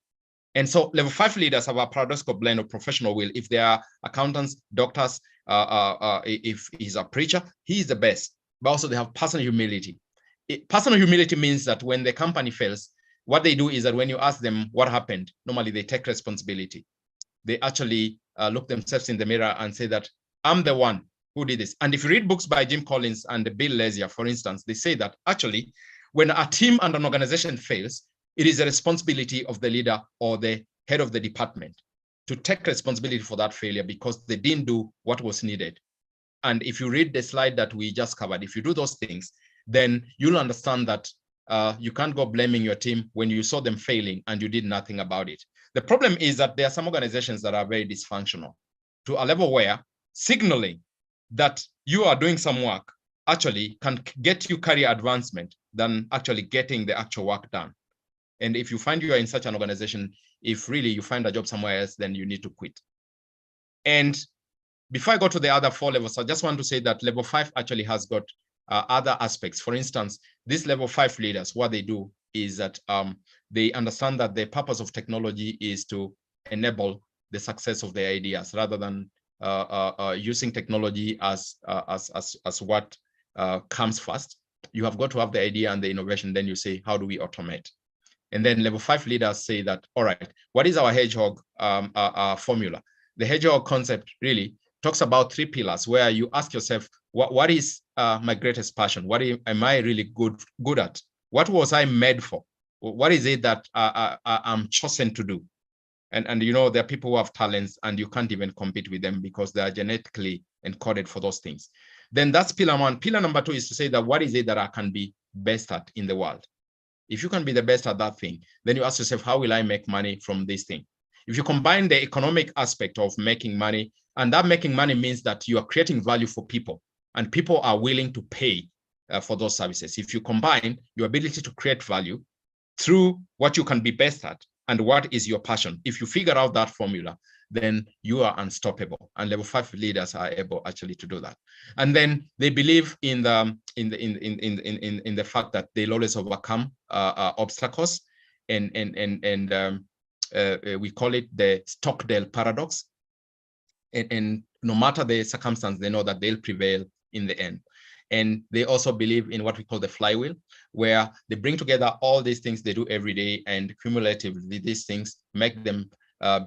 And so level 5 leaders have a paradoxical blend of professional will. If they are accountants, doctors, if he's a preacher, he is the best. But also they have personal humility. Personal humility means that when the company fails, what they do is that when you ask them what happened, normally they take responsibility. They actually look themselves in the mirror and say that I'm the one who did this. And if you read books by Jim Collins and Bill Lazier, for instance, they say that actually when a team and an organization fails, it is the responsibility of the leader or the head of the department to take responsibility for that failure because they didn't do what was needed. And if you read the slide that we just covered, if you do those things, then you'll understand that you can't go blaming your team when you saw them failing and you did nothing about it. The problem is that there are some organizations that are very dysfunctional to a level where signaling that you are doing some work actually can get you career advancement than actually getting the actual work done. And if you find you are in such an organization, if really you find a job somewhere else, then you need to quit. And before I go to the other 4 levels, I just want to say that level 5 actually has got other aspects. For instance, these level 5 leaders, what they do is that they understand that the purpose of technology is to enable the success of their ideas rather than using technology as what comes first. You have got to have the idea and the innovation, then you say, how do we automate? And then level 5 leaders say that, all right, what is our hedgehog formula? The hedgehog concept really talks about 3 pillars where you ask yourself, what is my greatest passion? What am I really good at? What was I made for? What is it that I'm chosen to do? And you know, there are people who have talents and you can't even compete with them because they are genetically encoded for those things. Then that's pillar 1. Pillar number 2 is to say that what is it that I can be best at in the world? If you can be the best at that thing, then you ask yourself, how will I make money from this thing? If you combine the economic aspect of making money, and that making money means that you are creating value for people and people are willing to pay for those services. If you combine your ability to create value through what you can be best at and what is your passion, if you figure out that formula, then you are unstoppable. And level 5 leaders are able actually to do that. And then they believe in the fact that they'll always overcome obstacles, and we call it the Stockdale paradox. And no matter the circumstance, they know that they'll prevail in the end. And they also believe in what we call the flywheel, where they bring together all these things they do every day, and cumulatively these things make them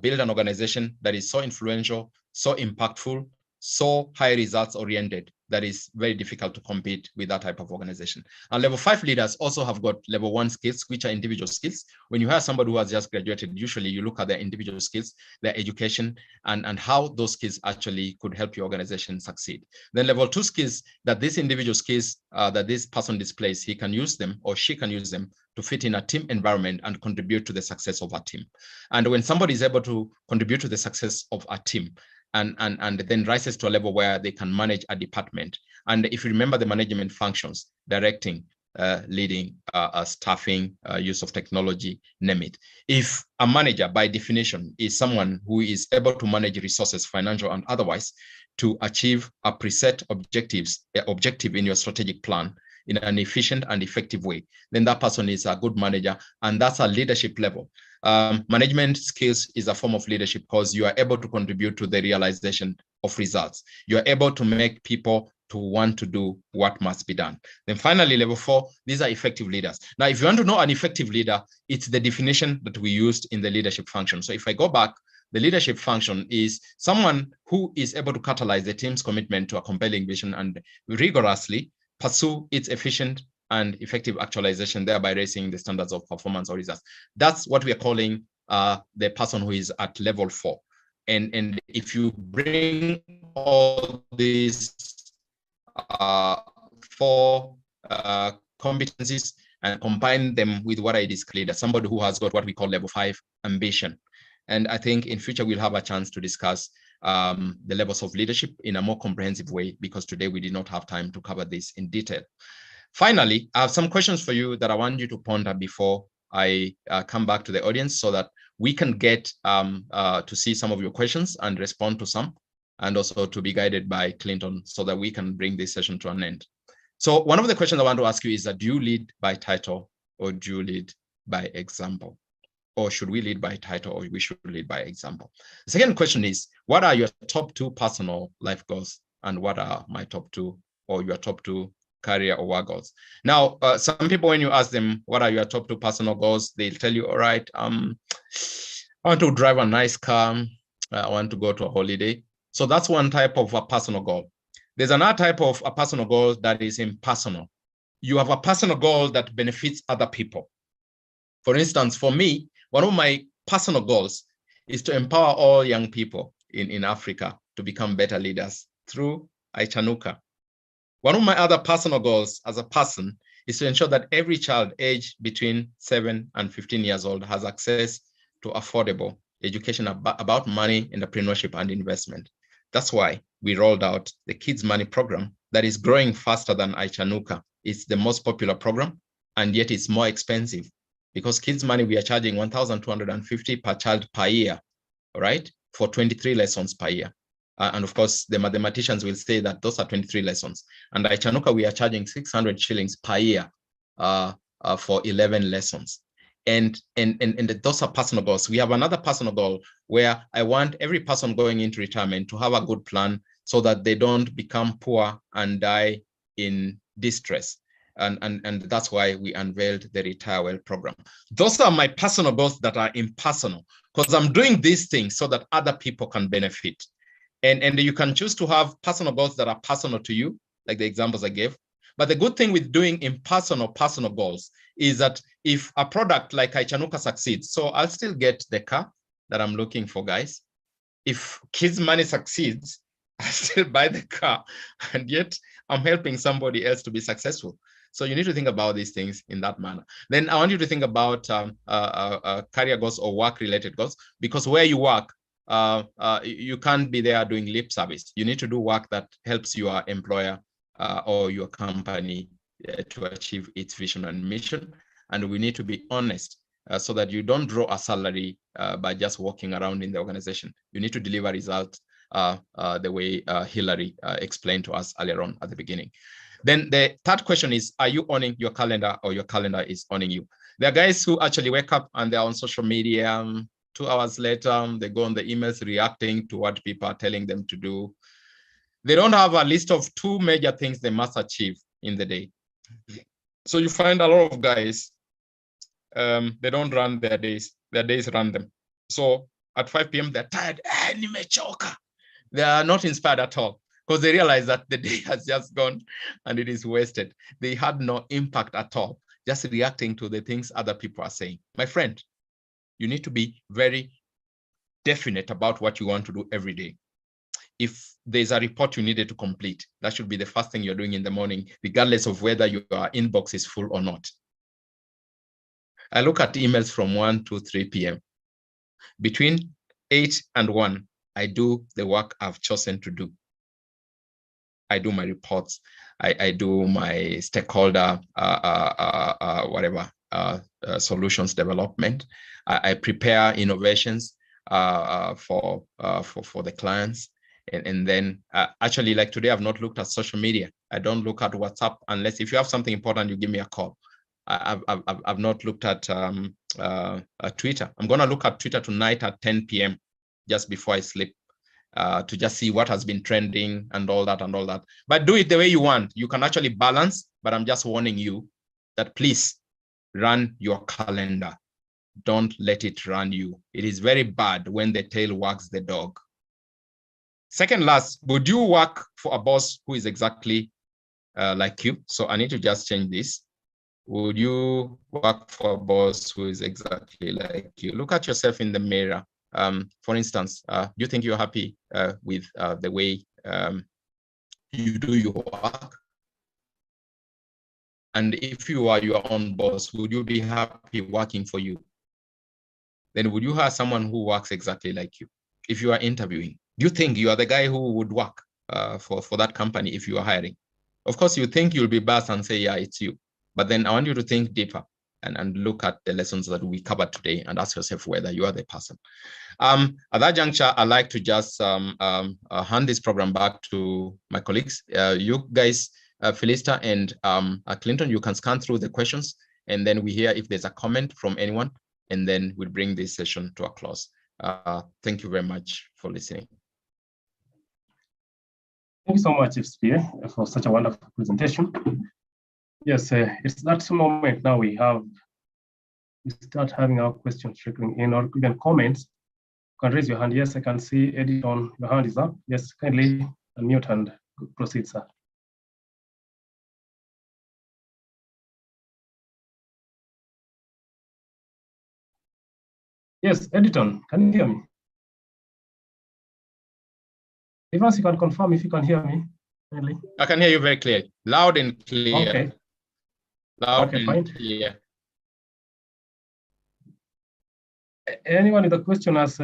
build an organization that is so influential, so impactful, so high results oriented, that is very difficult to compete with that type of organization. And level 5 leaders also have got level 1 skills, which are individual skills. When you have somebody who has just graduated, usually you look at their individual skills, their education, and how those skills actually could help your organization succeed. Then level 2 skills, that these individual skills that this person displays, he can use them or she can use them to fit in a team environment and contribute to the success of a team. And when somebody is able to contribute to the success of a team, and then rises to a level where they can manage a department. And if you remember the management functions, directing, leading, staffing, use of technology, name it. If a manager, by definition, is someone who is able to manage resources, financial and otherwise, to achieve a preset objective in your strategic plan in an efficient and effective way, then that person is a good manager, and that's a leadership level. Management skills is a form of leadership because you are able to contribute to the realization of results. You are able to make people to want to do what must be done. Then finally, level 4, these are effective leaders. Now, if you want to know an effective leader, it's the definition that we used in the leadership function. So if I go back, the leadership function is someone who is able to catalyze the team's commitment to a compelling vision and rigorously pursue its efficient and effective actualization, thereby raising the standards of performance or results. That's what we are calling the person who is at level 4. And if you bring all these 4 competencies and combine them with what I described, somebody who has got what we call level 5 ambition. And I think in future we'll have a chance to discuss the levels of leadership in a more comprehensive way, because today we did not have time to cover this in detail. Finally, I have some questions for you that I want you to ponder before I come back to the audience, so that we can get to see some of your questions and respond to some, and also to be guided by Clinton so that we can bring this session to an end. So one of the questions I want to ask you is that, do you lead by title or do you lead by example? Or should we lead by title or we should lead by example? The second question is, what are your top 2 personal life goals, and what are my top 2 or your top 2 career or work goals? Now, some people, when you ask them, what are your top 2 personal goals? They'll tell you, all right, I want to drive a nice car. I want to go to a holiday. So that's one type of a personal goal. There's another type of a personal goal that is impersonal. You have a personal goal that benefits other people. For instance, for me, one of my personal goals is to empower all young people in Africa to become better leaders through Aichanuka. One of my other personal goals as a person is to ensure that every child aged between 7 and 15 years old has access to affordable education about money, entrepreneurship, and investment. That's why we rolled out the Kids Money program that is growing faster than Aichanuka. It's the most popular program, and yet it's more expensive, because Kids Money, we are charging 1,250 per child per year, all right, for 23 lessons per year. And of course, the mathematicians will say that those are 23 lessons. And at Chanuka, we are charging 600 shillings per year for 11 lessons. And those are personal goals. We have another personal goal where I want every person going into retirement to have a good plan so that they don't become poor and die in distress. And that's why we unveiled the Retire Well program. Those are my personal goals that are impersonal, because I'm doing these things so that other people can benefit. And you can choose to have personal goals that are personal to you, like the examples I gave. But the good thing with doing impersonal personal goals is that if a product like Aichanuka succeeds, so I'll still get the car that I'm looking for, guys. If Kids Money succeeds, I still buy the car, and yet I'm helping somebody else to be successful. So you need to think about these things in that manner. Then I want you to think about career goals or work-related goals, because where you work, you can't be there doing lip service. You need to do work that helps your employer or your company to achieve its vision and mission. And we need to be honest so that you don't draw a salary by just walking around in the organization. You need to deliver results the way Hillary explained to us earlier on at the beginning. Then the third question is, are you owning your calendar or your calendar is owning you? There are guys who actually wake up and they're on social media. 2 hours later, they go on the emails reacting to what people are telling them to do. They don't have a list of 2 major things they must achieve in the day. So you find a lot of guys, they don't run their days run them. So at 5 p.m. they're tired, they are not inspired at all, because they realize that the day has just gone and it is wasted. They had no impact at all, just reacting to the things other people are saying. My friend, you need to be very definite about what you want to do every day. If there's a report you needed to complete, that should be the first thing you're doing in the morning, regardless of whether your inbox is full or not. I look at emails from 1 to 3 p.m. Between 8 and 1, I do the work I've chosen to do. I do my reports. I do my stakeholder, solutions development. I prepare innovations for the clients. And then actually, like today, I've not looked at social media. I don't look at WhatsApp unless if you have something important, you give me a call. I've not looked at Twitter. I'm going to look at Twitter tonight at 10 p.m. just before I sleep to just see what has been trending and all that. But do it the way you want. You can actually balance, but I'm just warning you that please run your calendar. Don't let it run you. It is very bad when the tail wags the dog. Second last, would you work for a boss who is exactly like you? So I need to just change this. Would you work for a boss who is exactly like you? Look at yourself in the mirror. For instance, do you think you're happy with the way you do your work? And if you are your own boss, would you be happy working for you? Then would you hire someone who works exactly like you? If you are interviewing, do you think you are the guy who would work for that company if you are hiring? Of course, you think you'll be biased and say, yeah, it's you. But then I want you to think deeper and look at the lessons that we covered today and ask yourself whether you are the person. At that juncture, I'd like to just hand this program back to my colleagues. You guys, Felista and Clinton, you can scan through the questions and then we hear if there's a comment from anyone, and then we'll bring this session to a close. Thank you very much for listening. Thank you so much, FCPA, for such a wonderful presentation. Yes, it's that moment now we start having our questions trickling in, or even comments. You can raise your hand. Yes, I can see Editon, your hand is up. Yes, kindly unmute and proceed, sir. Yes, Editon, can you hear me? Evans, you can confirm if you can hear me. Kindly. I can hear you very clearly, loud and clear. Okay. Loud okay, and fine. clear. Anyone with a question as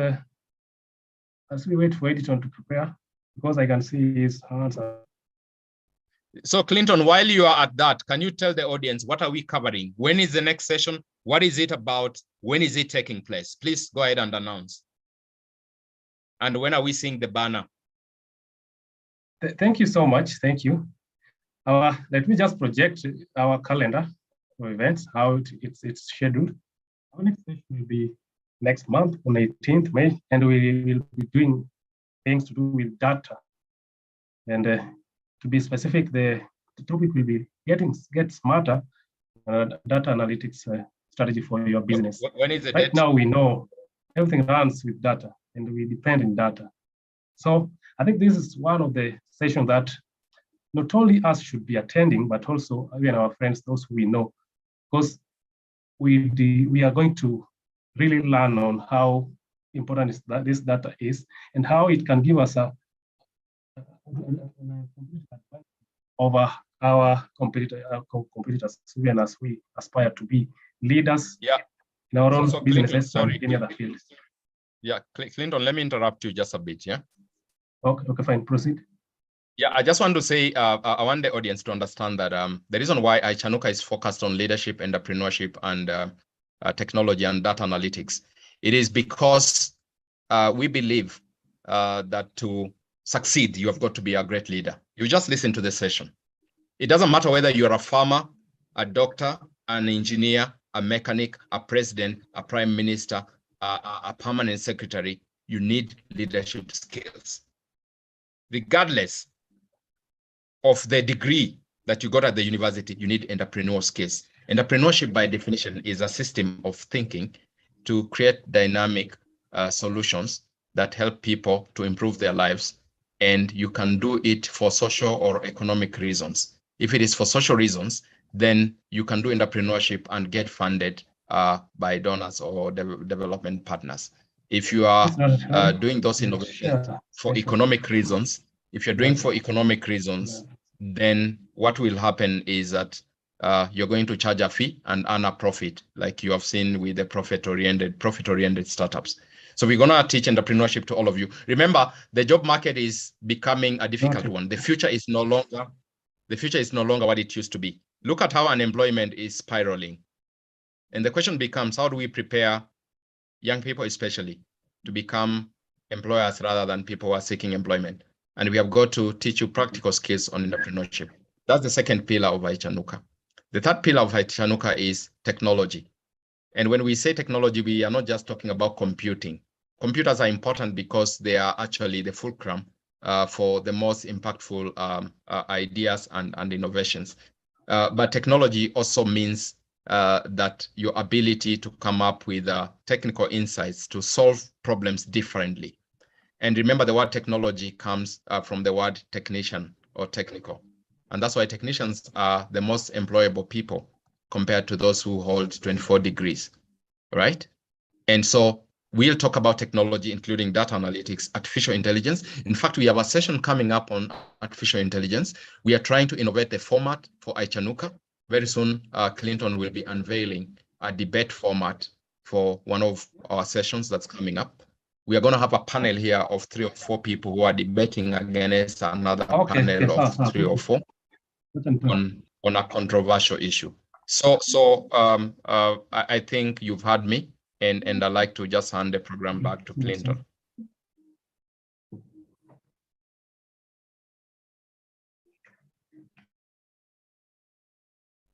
we wait for Editon to prepare, because I can see his hands up. So Clinton, while you are at that, can you tell the audience, what are we covering? When is the next session? What is it about? When is it taking place? Please go ahead and announce. And when are we seeing the banner? Thank you so much. Thank you. Let me just project our calendar for events, how it's scheduled. Our next session will be next month on 18th May, and we will be doing things to do with data. And to be specific, the topic will be get smarter data analytics strategy for your business. When is the Right date? now, we know everything runs with data, and we depend on data. So I think this is one of the sessions that not only us should be attending, but also even our friends, those who we know, because we are going to really learn on how important is that this data is and how it can give us a over our competitors, even as we aspire to be leaders in our own businesses and any other fields. Yeah, Clinton, let me interrupt you just a bit, yeah? Okay, fine, proceed. Yeah, I just want to say, I want the audience to understand that the reason why Ichanuka is focused on leadership, entrepreneurship, and technology and data analytics, it is because we believe that to succeed, you have got to be a great leader. You just listen to the session. It doesn't matter whether you're a farmer, a doctor, an engineer, a mechanic, a president, a prime minister, a permanent secretary, you need leadership skills. Regardless of the degree that you got at the university, you need entrepreneurial skills. Entrepreneurship, by definition, is a system of thinking to create dynamic solutions that help people to improve their lives. And you can do it for social or economic reasons. If it is for social reasons, then you can do entrepreneurship and get funded by donors or development partners. If you are doing those innovations for economic reasons, if you're doing for economic reasons, then what will happen is that you're going to charge a fee and earn a profit, like you have seen with the profit-oriented startups. So we're going to teach entrepreneurship to all of you. Remember, the job market is becoming a difficult one. The future is no longer what it used to be. Look at how unemployment is spiraling. And the question becomes, how do we prepare young people especially to become employers rather than people who are seeking employment? And we have got to teach you practical skills on entrepreneurship. That's the second pillar of Ichanuka. The third pillar of Ichanuka is technology. And when we say technology, we are not just talking about computing. Computers are important because they are actually the fulcrum for the most impactful ideas and innovations. But technology also means that your ability to come up with technical insights to solve problems differently. And remember, the word technology comes from the word technician or technical. And that's why technicians are the most employable people compared to those who hold 24 degrees, right? And so we'll talk about technology, including data analytics, artificial intelligence. In fact, we have a session coming up on artificial intelligence. We are trying to innovate the format for Ichanuka. Very soon, Clinton will be unveiling a debate format for one of our sessions that's coming up. We are going to have a panel here of 3 or 4 people who are debating against another panel of 3 or 4 on a controversial issue. So I think you've heard me, and I'd like to just hand the program back to Clinton.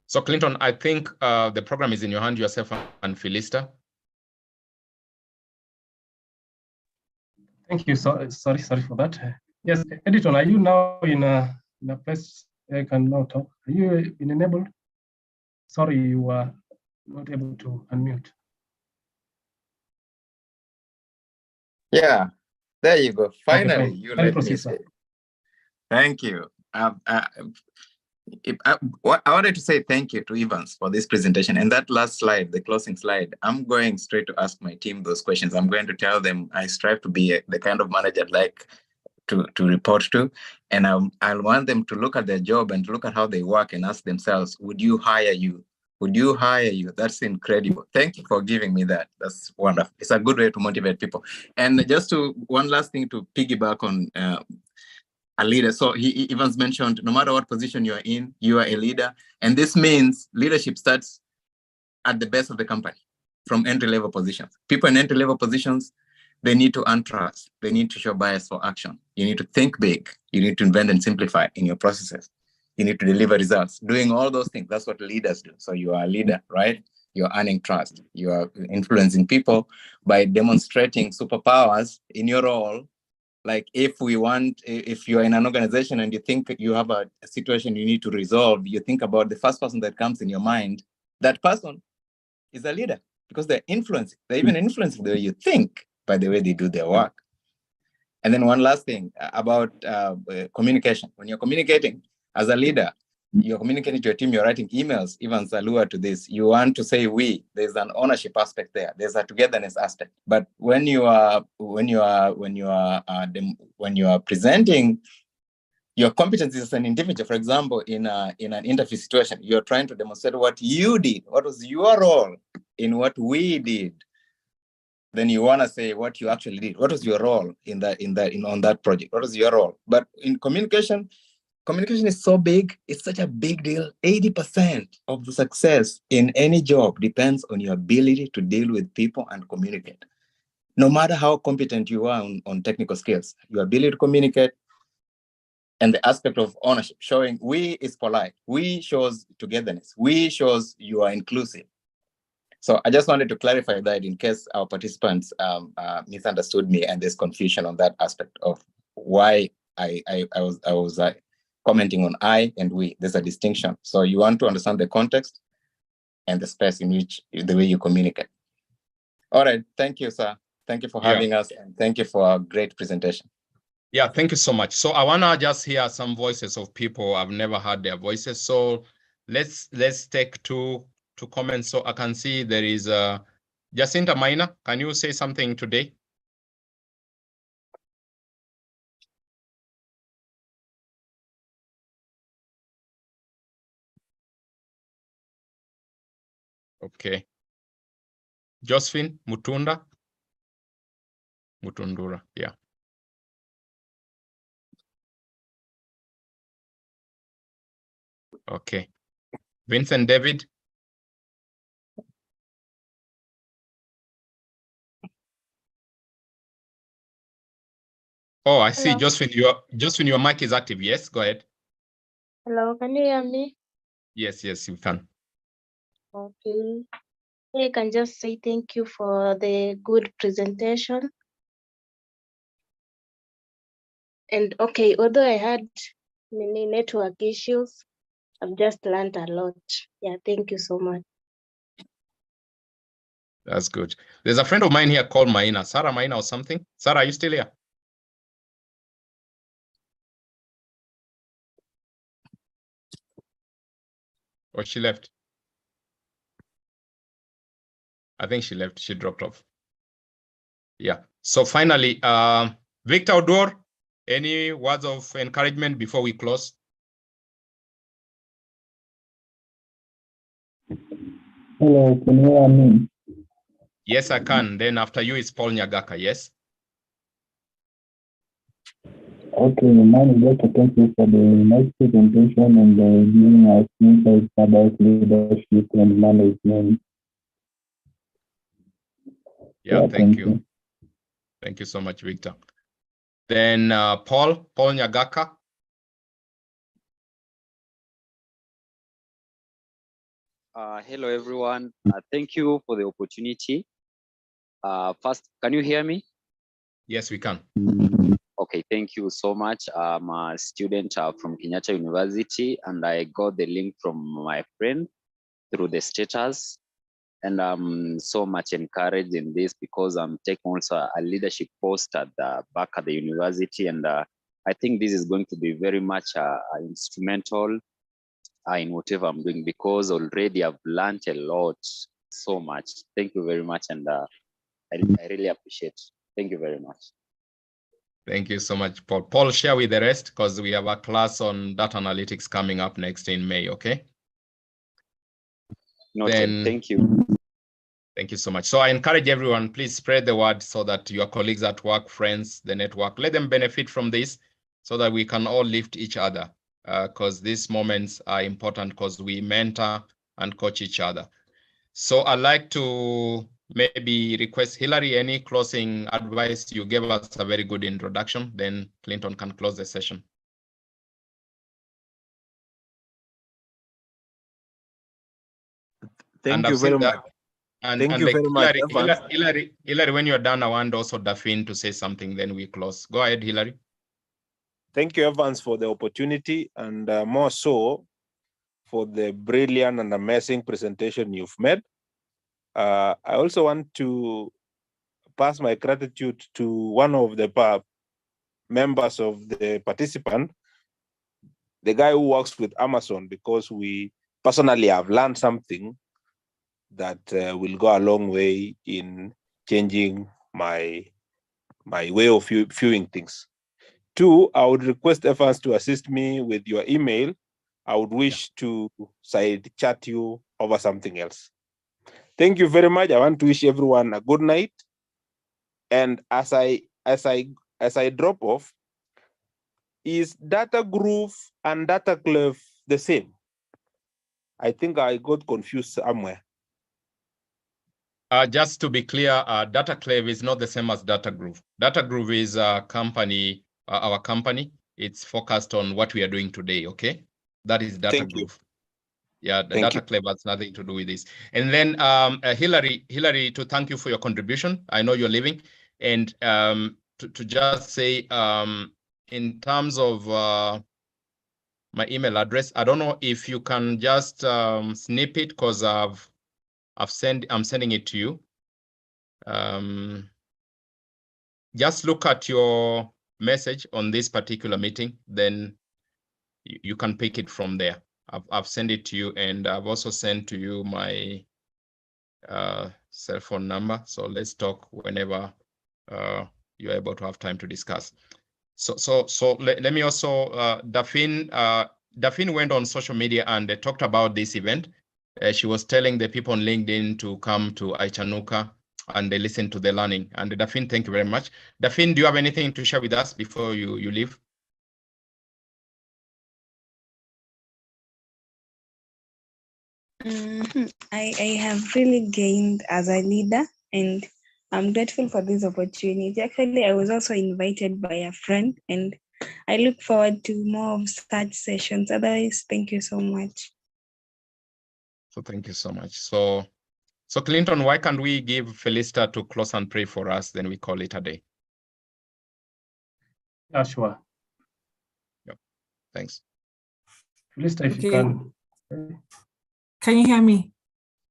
So Clinton, I think the program is in your hand, yourself and Philista. Thank you. Sorry for that. Yes, Editon, are you now in a place I can now talk? Are you enabled? Sorry, you are not able to unmute. Yeah, there you go. Finally, okay, you let me say. Thank you. I wanted to say thank you to Evans for this presentation. And that last slide, the closing slide, I'm going straight to ask my team those questions. I'm going to tell them I strive to be the kind of manager I'd like to report to. And I'll want them to look at their job and to look at how they work and ask themselves, would you hire you? Would you hire you? That's incredible. Thank you for giving me that. That's wonderful. It's a good way to motivate people. And just one last thing to piggyback on a leader. So he Evans mentioned, no matter what position you are in, you are a leader. And this means leadership starts at the base of the company from entry-level positions. People in entry-level positions, they need to earn trust. They need to show bias for action. You need to think big. You need to invent and simplify in your processes. You need to deliver results. Doing all those things, that's what leaders do. So you are a leader, right? You're earning trust. You are influencing people by demonstrating superpowers in your role. Like if you're in an organization and you think you have a situation you need to resolve, you think about the first person that comes in your mind. That person is a leader because they're even influencing the way you think by the way they do their work. And then one last thing about communication. When you're communicating as a leader, you're communicating to your team, you're writing emails, even Salua to this, you want to say we, there's an ownership aspect there. There's a togetherness aspect. But when you are presenting your competencies as an individual, for example, in an interview situation, you're trying to demonstrate what you did, what was your role in what we did. Then you want to say what you actually did. What was your role on that project? What was your role? But in communication is so big. It's such a big deal. 80% of the success in any job depends on your ability to deal with people and communicate. No matter how competent you are on technical skills, your ability to communicate and the aspect of ownership, showing we is polite. We shows togetherness. We shows you are inclusive. So I just wanted to clarify that in case our participants misunderstood me and there's confusion on that aspect of why I was commenting on I and we. There's a distinction. So you want to understand the context and the space in which the way you communicate. All right. Thank you, sir. Thank you for having us, and thank you for a great presentation. Yeah, thank you so much. So I want to just hear some voices of people. I've never heard their voices. So let's take two comments. So I can see there is Jacinta Maina. Can you say something today? Okay. Josephine Mutundura, yeah. Okay. Vincent David. Oh, I see. Hello. Josephine, your mic is active. Yes, go ahead. Hello, can you hear me? Yes, you can. Okay. I can just say thank you for the good presentation. And okay, although I had many network issues, I've just learned a lot. Yeah, thank you so much. That's good. There's a friend of mine here called Maina. Sarah Maina or something. Sarah, are you still here? Or she left? I think she left. She dropped off. Yeah. So finally, Victor Odor, any words of encouragement before we close? Hello, can you hear me? Yes, I can. Then after you is Paul Nyagaka. Yes. Okay, mine is just to thank you for the nice presentation and giving us insights about leadership and management. Yeah, thank you. Thank you so much, Victor. Then Paul Nyagaka. Hello, everyone. Thank you for the opportunity. First, can you hear me? Yes, we can. Okay, thank you so much. I'm a student from Kenyatta University, and I got the link from my friend through the status. And I'm so much encouraged in this because I'm taking also a leadership post at back at the university. And I think this is going to be very much instrumental in whatever I'm doing, because already I've learned a lot, so much. Thank you very much. And I really appreciate it. Thank you very much. Thank you so much, Paul. Paul, share with the rest because we have a class on data analytics coming up next in May, okay? Noted. Then, thank you. Thank you so much. So I encourage everyone, please spread the word so that your colleagues at work, friends, the network, let them benefit from this so that we can all lift each other, because these moments are important because we mentor and coach each other. So I'd like to maybe request Hillary any closing advice. You gave us a very good introduction. Then Clinton can close the session. Thank you very much. Thank you very much, Evans. Hillary, when you're done, I want also Dafin to say something, then we close. Go ahead, Hillary. Thank you, Evans, for the opportunity, and more so for the brilliant and amazing presentation you've made. I also want to pass my gratitude to one of the members of the participant, the guy who works with Amazon, because we personally have learned something that will go a long way in changing my way of viewing things. Two, I would request Evans to assist me with your email. I would wish to side chat you over something else. Thank you very much. I want to wish everyone a good night. And as I drop off, is Data Groove and Data Clef the same? I think I got confused somewhere. Just to be clear, Data Clef is not the same as Data Groove. Data Groove is a company, our company. It's focused on what we are doing today, okay? That is Data Groove. Yeah, the Data Clef has nothing to do with this. And then Hillary, to thank you for your contribution. I know you're leaving. And to just say, in terms of my email address, I don't know if you can just snip it, because I'm sending it to you. Just look at your message on this particular meeting, then you can pick it from there. I've sent it to you, and I've also sent to you my cell phone number. So let's talk whenever you're able to have time to discuss. So let me also, Dafin went on social media and talked about this event. She was telling the people on LinkedIn to come to Aichanuka and they listen to the learning. And Dafin, thank you very much. Dafin, do you have anything to share with us before you leave? I have really gained as a leader, and I'm grateful for this opportunity. Actually, I was also invited by a friend, and I look forward to more of such sessions. Otherwise, thank you so much. So thank you so much. So Clinton, why can't we give Felista to close and pray for us? Then we call it a day. Yeah, sure. Yep. Thanks. Felista, if you can. Can you hear me?